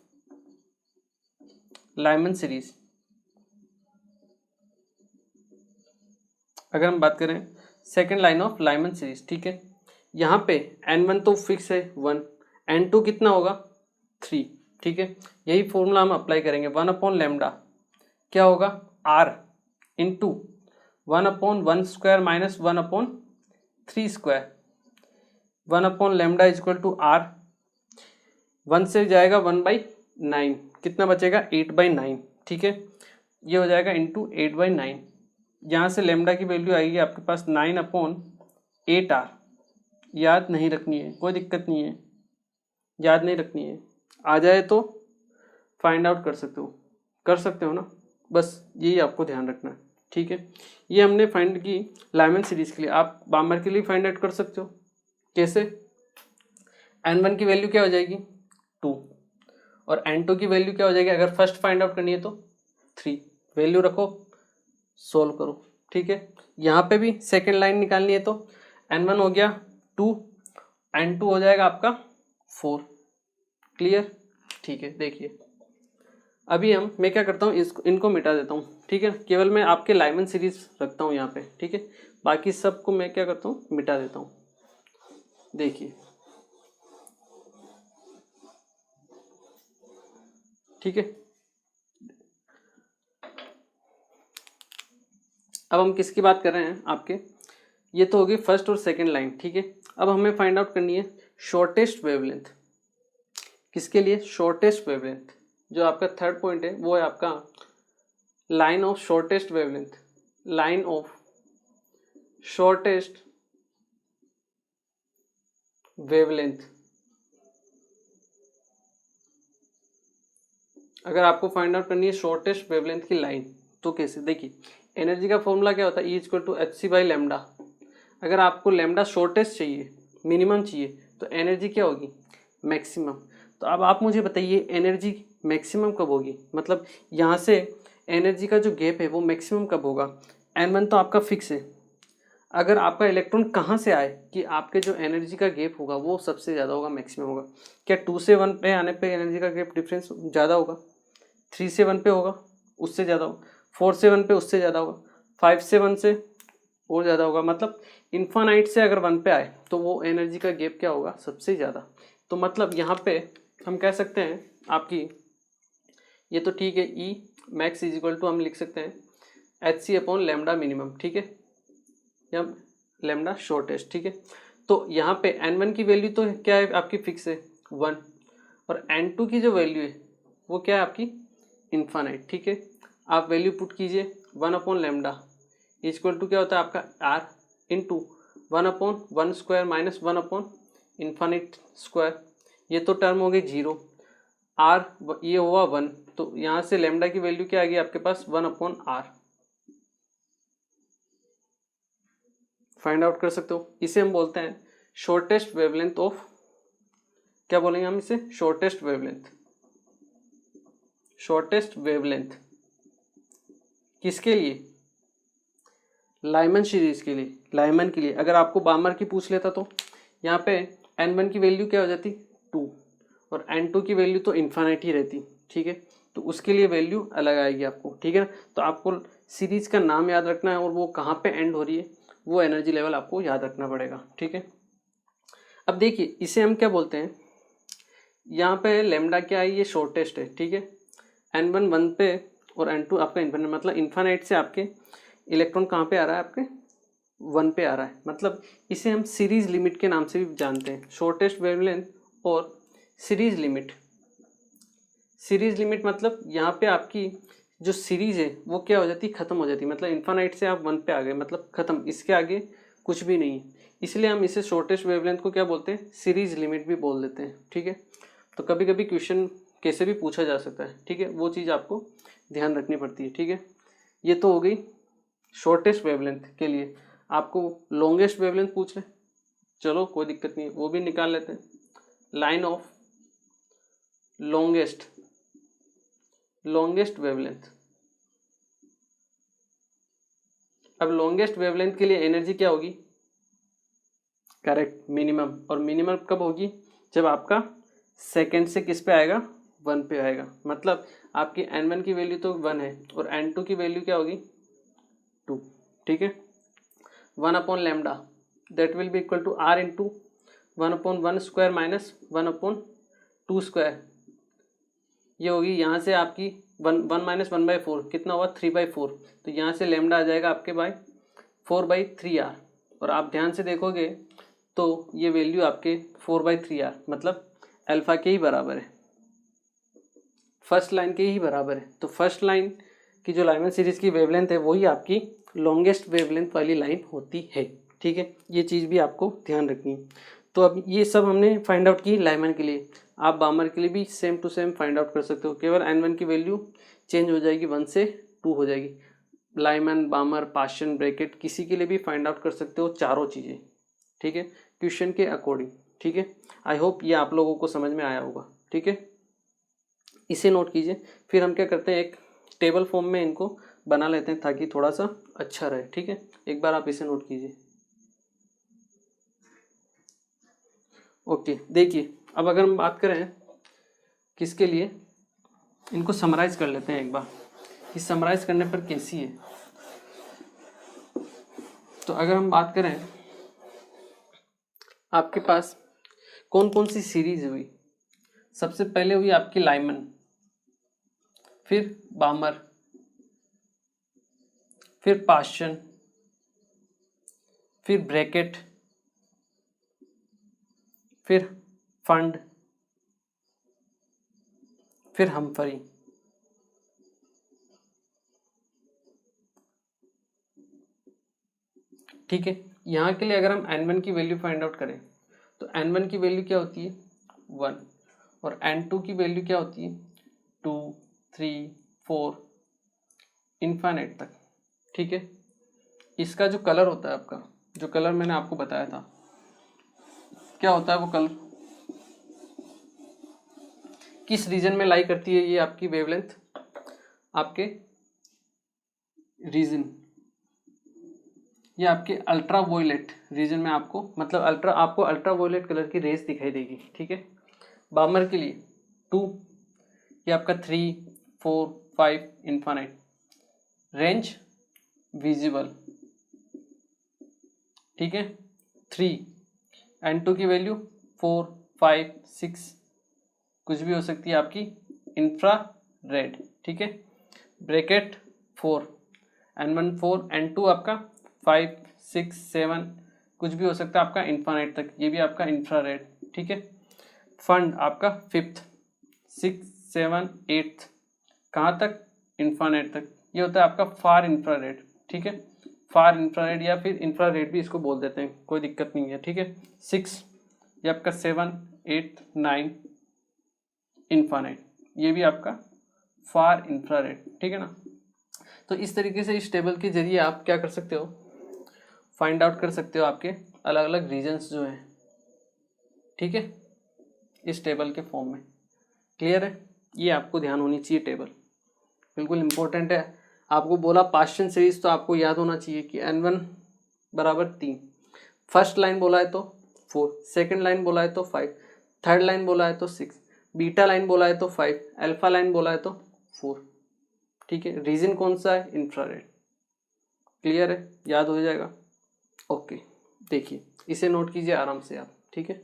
Lyman series, अगर हम बात करें second line of Lyman series, ठीक है, यहाँ पे n1 तो फिक्स है 1, n2 कितना होगा 3, ठीक है। यही फॉर्मूला हम अप्लाई करेंगे, 1/λ क्या होगा r into 1/1 square minus 1/3 square, 1/λ equal to r, 1 से जाएगा 1/9, कितना बचेगा 8/9, ठीक है। ये हो जाएगा इंटू 8/9, यहाँ से लैम्डा की वैल्यू आएगी आपके पास 9/8r। याद नहीं रखनी है, कोई दिक्कत नहीं है, याद नहीं रखनी है, आ जाए तो फाइंड आउट कर सकते हो ना, बस यही आपको ध्यान रखना है, ठीक है। ये हमने फाइंड की लाइमन सीरीज के लिए, आप बामर के लिए फाइंड आउट कर सकते हो, कैसे, n1 की वैल्यू क्या हो जाएगी 2 और n2 की वैल्यू क्या हो जाएगी, अगर फर्स्ट फाइंड आउट करनी है तो 3, वैल्यू रखो सोल्व करो, ठीक है। यहाँ पे भी सेकेंड लाइन निकालनी है तो n1 हो गया 2, n2 हो जाएगा आपका 4, क्लियर, ठीक है। देखिए अभी मैं क्या करता हूँ, इनको मिटा देता हूँ, ठीक है, केवल मैं आपके लाइमन सीरीज रखता हूँ यहाँ पे, ठीक है, बाकी सबको मैं क्या करता हूँ मिटा देता हूँ। देखिए ठीक है, अब हम किसकी बात कर रहे हैं आपके, ये तो होगी फर्स्ट और सेकंड लाइन, ठीक है। अब हमें फाइंड आउट करनी है शॉर्टेस्ट वेवलेंथ, किसके लिए, शॉर्टेस्ट वेवलेंथ, जो आपका थर्ड पॉइंट है वो है आपका line of shortest wavelength, line of shortest wavelength. अगर आपको फाइंड आउट करनी है शॉर्टेस्ट वेवलेंथ की लाइन तो कैसे, देखिए एनर्जी का फॉर्मूला क्या होता है, E=hc/λ। अगर आपको लैम्डा शॉर्टेस्ट चाहिए, मिनिमम चाहिए, तो एनर्जी क्या होगी मैक्सिमम। तो अब आप मुझे बताइए एनर्जी मैक्सिमम कब होगी, मतलब यहाँ से एनर्जी का जो गैप है वो मैक्सिमम कब होगा, n1 तो आपका फिक्स है, अगर आपका इलेक्ट्रॉन कहाँ से आए कि आपके जो एनर्जी का गैप होगा वो सबसे ज़्यादा होगा, मैक्सिमम होगा। क्या 2 से 1 पे आने पे एनर्जी का गैप डिफरेंस ज़्यादा होगा, 3 से 1 पे होगा उससे ज़्यादा होगा, 4 से 1 पे उससे ज़्यादा होगा, 5 से 1 से और ज़्यादा होगा, मतलब इन्फानाइट से अगर 1 पे आए तो वो एनर्जी का गैप क्या होगा सबसे ज़्यादा। तो मतलब यहाँ पे हम कह सकते हैं आपकी, ये तो ठीक है, E max is equal to हम लिख सकते हैं hc/λ मिनिमम, ठीक है, या लैम्डा शॉर्टेस्ट, ठीक है। तो यहाँ पे n1 की वैल्यू तो क्या है आपकी फिक्स है 1, और n2 की जो वैल्यू है वो क्या है आपकी इन्फानाइट, ठीक है। आप वैल्यू पुट कीजिए 1/λ इक्वल टू क्या होता है आपका r इंटू 1/1 स्क्वायर माइनस 1/इन्फानिट स्क्वायर, ये तो टर्म हो गई 0, r ये हुआ 1, तो यहाँ से लैम्डा की वैल्यू क्या आ गई आपके पास 1/r, फाइंड आउट कर सकते हो। इसे हम बोलते हैं शॉर्टेस्ट वेवलेंथ ऑफ, क्या बोलेंगे हम इसे, शॉर्टेस्ट वेवलेंथ, शॉर्टेस्ट वेवलेंथ, किसके लिए? लाइमन सीरीज के लिए, लाइमन के लिए। अगर आपको बामर की पूछ लेता तो यहाँ पे n1 की वैल्यू क्या हो जाती? 2, और n2 की वैल्यू तो इन्फानाइट ही रहती, ठीक है। तो उसके लिए वैल्यू अलग आएगी आपको, ठीक है ना। तो आपको सीरीज का नाम याद रखना है और वो कहाँ पे एंड हो रही है, वो एनर्जी लेवल आपको याद रखना पड़ेगा, ठीक है। अब देखिए इसे हम क्या बोलते हैं, यहाँ पे लेमडा क्या है, ये शॉर्टेस्ट है, ठीक है। n1 1 पे और n2 आपका इन्फानाइट, मतलब इन्फानाइट से आपके इलेक्ट्रॉन कहाँ पे आ रहा है, आपके 1 पे आ रहा है। मतलब इसे हम सीरीज लिमिट के नाम से भी जानते हैं, शॉर्टेस्ट वेवलेंथ और सीरीज लिमिट। सीरीज लिमिट मतलब यहाँ पे आपकी जो सीरीज है वो क्या हो जाती है, खत्म हो जाती है। मतलब इन्फानाइट से आप 1 पे आ गए, मतलब खत्म, इसके आगे कुछ भी नहीं है। इसलिए हम इसे शॉर्टेस्ट वेवलेंथ को क्या बोलते हैं, सीरीज लिमिट भी बोल देते हैं, ठीक है। तो कभी कभी क्वेश्चन कैसे भी पूछा जा सकता है, ठीक है, वो चीज़ आपको ध्यान रखनी पड़ती है, ठीक है। ये तो हो गई शॉर्टेस्ट वेवलेंथ के लिए। आपको लॉन्गेस्ट वेवलेंथ पूछ रहे, चलो कोई दिक्कत नहीं है, वो भी निकाल लेते हैं। Line of longest wavelength. अब लॉन्गेस्ट वेवलेंथ के लिए एनर्जी क्या होगी? Correct, minimum. और मिनिमम कब होगी? जब आपका सेकेंड से किस पे आएगा, 1 पे आएगा। मतलब आपकी n1 की वैल्यू तो 1 है और n2 की वैल्यू क्या होगी, 2, ठीक है। 1 upon lambda that will be equal to r into 1 upon 1 square minus 1 upon 2 square. ये होगी यहाँ से आपकी 1 माइनस 1/4 कितना हुआ, 3/4। तो यहाँ से लेमडा आ जाएगा आपके बाय 4/3r। और आप ध्यान से देखोगे तो ये वैल्यू आपके 4/3r मतलब अल्फा के ही बराबर है, फर्स्ट लाइन के ही बराबर है। तो फर्स्ट लाइन की जो लाइमन सीरीज की वेवलेंथ है वही आपकी लॉन्गेस्ट वेवलेंथ वाली लाइन होती है, ठीक है। ये चीज़ भी आपको ध्यान रखनी है। तो अब ये सब हमने फाइंड आउट की लाइमन के लिए। आप बामर के लिए भी same to same find out कर सकते हो, केवल n1 की वैल्यू चेंज हो जाएगी, 1 से 2 हो जाएगी। लाइमन, बामर, पाशन, ब्रैकेट किसी के लिए भी फाइंड आउट कर सकते हो, चारों चीज़ें, ठीक है, क्वेश्चन के अकॉर्डिंग, ठीक है। आई होप ये आप लोगों को समझ में आया होगा, ठीक है। इसे नोट कीजिए। फिर हम क्या करते हैं, एक टेबल फॉर्म में इनको बना लेते हैं ताकि थोड़ा सा अच्छा रहे, ठीक है। एक बार आप इसे नोट कीजिए। ओके, देखिए अब अगर हम बात करें किसके लिए, इनको समराइज कर लेते हैं एक बार कि समराइज करने पर कैसी है। तो अगर हम बात करें आपके पास कौन कौन सी सीरीज हुई, सबसे पहले हुई आपकी लाइमन, फिर बामर, फिर पाशन, फिर ब्रैकेट, फिर फंड, फिर हमफरी। ठीक है, यहाँ के लिए अगर हम n1 की वैल्यू फाइंड आउट करें तो n1 की वैल्यू क्या होती है, 1, और n2 की वैल्यू क्या होती है, 2, 3, 4 इन्फाइनाइट तक, ठीक है। इसका जो कलर होता है आपका, जो कलर मैंने आपको बताया था, क्या होता है वो कलर, किस रीजन में लाई करती है ये आपकी वेवलेंथ, आपके रीजन, ये आपके अल्ट्रा वोयलेट रीजन में आपको, मतलब आपको अल्ट्रा वोयलेट कलर की रेस दिखाई देगी, ठीक है। बामर के लिए 2, ये आपका 3, 4, 5 इन्फाइनाइट, रेंज विजिबल, ठीक है। 3, n2 की वैल्यू 4, 5, 6 कुछ भी हो सकती है आपकी, इंफ्रा रेड, ठीक है। ब्रैकेट 4, n1 4, n2 आपका 5, 6, 7 कुछ भी हो सकता है आपका इन्फानाइट तक, ये भी आपका इंफ्रा रेड, ठीक है। फंड आपका 5th, 6, 7, 8 कहाँ तक, इन्फानाइट तक, ये होता है आपका फार इंफ्रारेड, ठीक है। फार इंफ्रारेड या फिर इंफ्रारेड भी इसको बोल देते हैं, कोई दिक्कत नहीं है, ठीक है। 6, ये आपका 7, 8, 9 इन्फानाइट, ये भी आपका फार इंफ्रारेड, ठीक है ना। तो इस तरीके से इस टेबल के जरिए आप क्या कर सकते हो, फाइंड आउट कर सकते हो आपके अलग अलग रीजन्स जो हैं, ठीक है, इस टेबल के फॉर्म में। क्लियर है, ये आपको ध्यान होनी चाहिए, टेबल बिल्कुल इंपॉर्टेंट है। आपको बोला पास्चन सीरीज, तो आपको याद होना चाहिए कि N1 बराबर 3, फर्स्ट लाइन बोला है तो 4, सेकेंड लाइन बोला है तो 5, थर्ड लाइन बोला है तो 6, बीटा लाइन बोला है तो 5, अल्फा लाइन बोला है तो 4। ठीक है, रीजन कौन सा है? इंफ्रारेड। क्लियर है, याद हो जाएगा। ओके, देखिए इसे नोट कीजिए आराम से आप। ठीक है,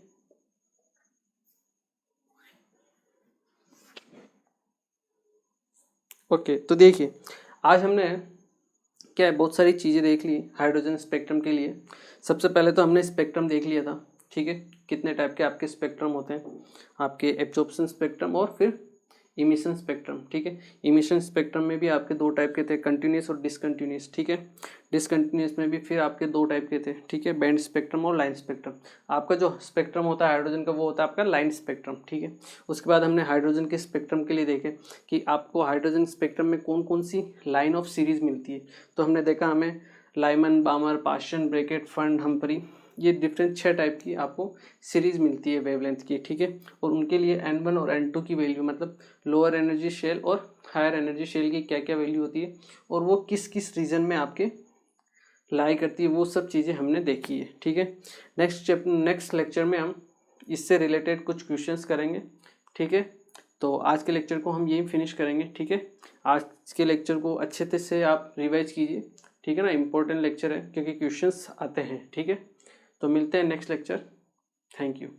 ओके तो देखिए आज हमने क्या है, बहुत सारी चीज़ें देख ली हाइड्रोजन स्पेक्ट्रम के लिए। सबसे पहले तो हमने स्पेक्ट्रम देख लिया था। ठीक है, कितने टाइप के आपके स्पेक्ट्रम होते हैं, आपके एब्जॉर्प्शन स्पेक्ट्रम और फिर इमिशन स्पेक्ट्रम। ठीक है, इमिशन स्पेक्ट्रम में भी आपके दो टाइप के थे, कंटिन्यूस और डिसकंटिन्यूस। ठीक है, डिसकंटिन्यूस में भी फिर आपके दो टाइप के थे। ठीक है, बैंड स्पेक्ट्रम और लाइन स्पेक्ट्रम। आपका जो स्पेक्ट्रम होता है हाइड्रोजन का वो होता है आपका लाइन स्पेक्ट्रम। ठीक है, उसके बाद हमने हाइड्रोजन के स्पेक्ट्रम के लिए देखे कि आपको हाइड्रोजन स्पेक्ट्रम में कौन कौन सी लाइन ऑफ सीरीज मिलती है। तो हमने देखा हमें लाइमन, बामर, पाशन, ब्रैकेट, फंड, हम्परी, ये डिफरेंट 6 टाइप की आपको सीरीज मिलती है वेवलेंथ की। ठीक है, और उनके लिए N1 और N2 की वैल्यू, मतलब लोअर एनर्जी शेल और हायर एनर्जी शेल की क्या क्या वैल्यू होती है और वो किस किस रीजन में आपके लाई करती है, वो सब चीज़ें हमने देखी है। ठीक है, नेक्स्ट लेक्चर में हम इससे रिलेटेड कुछ क्वेश्चंस करेंगे। ठीक है, तो आज के लेक्चर को हम यही फिनिश करेंगे। ठीक है, आज के लेक्चर को अच्छे से आप रिवाइज कीजिए। ठीक है ना, इंपॉर्टेंट लेक्चर है क्योंकि क्वेश्चंस आते हैं। ठीक है, तो मिलते हैं नेक्स्ट लेक्चर। Thank you.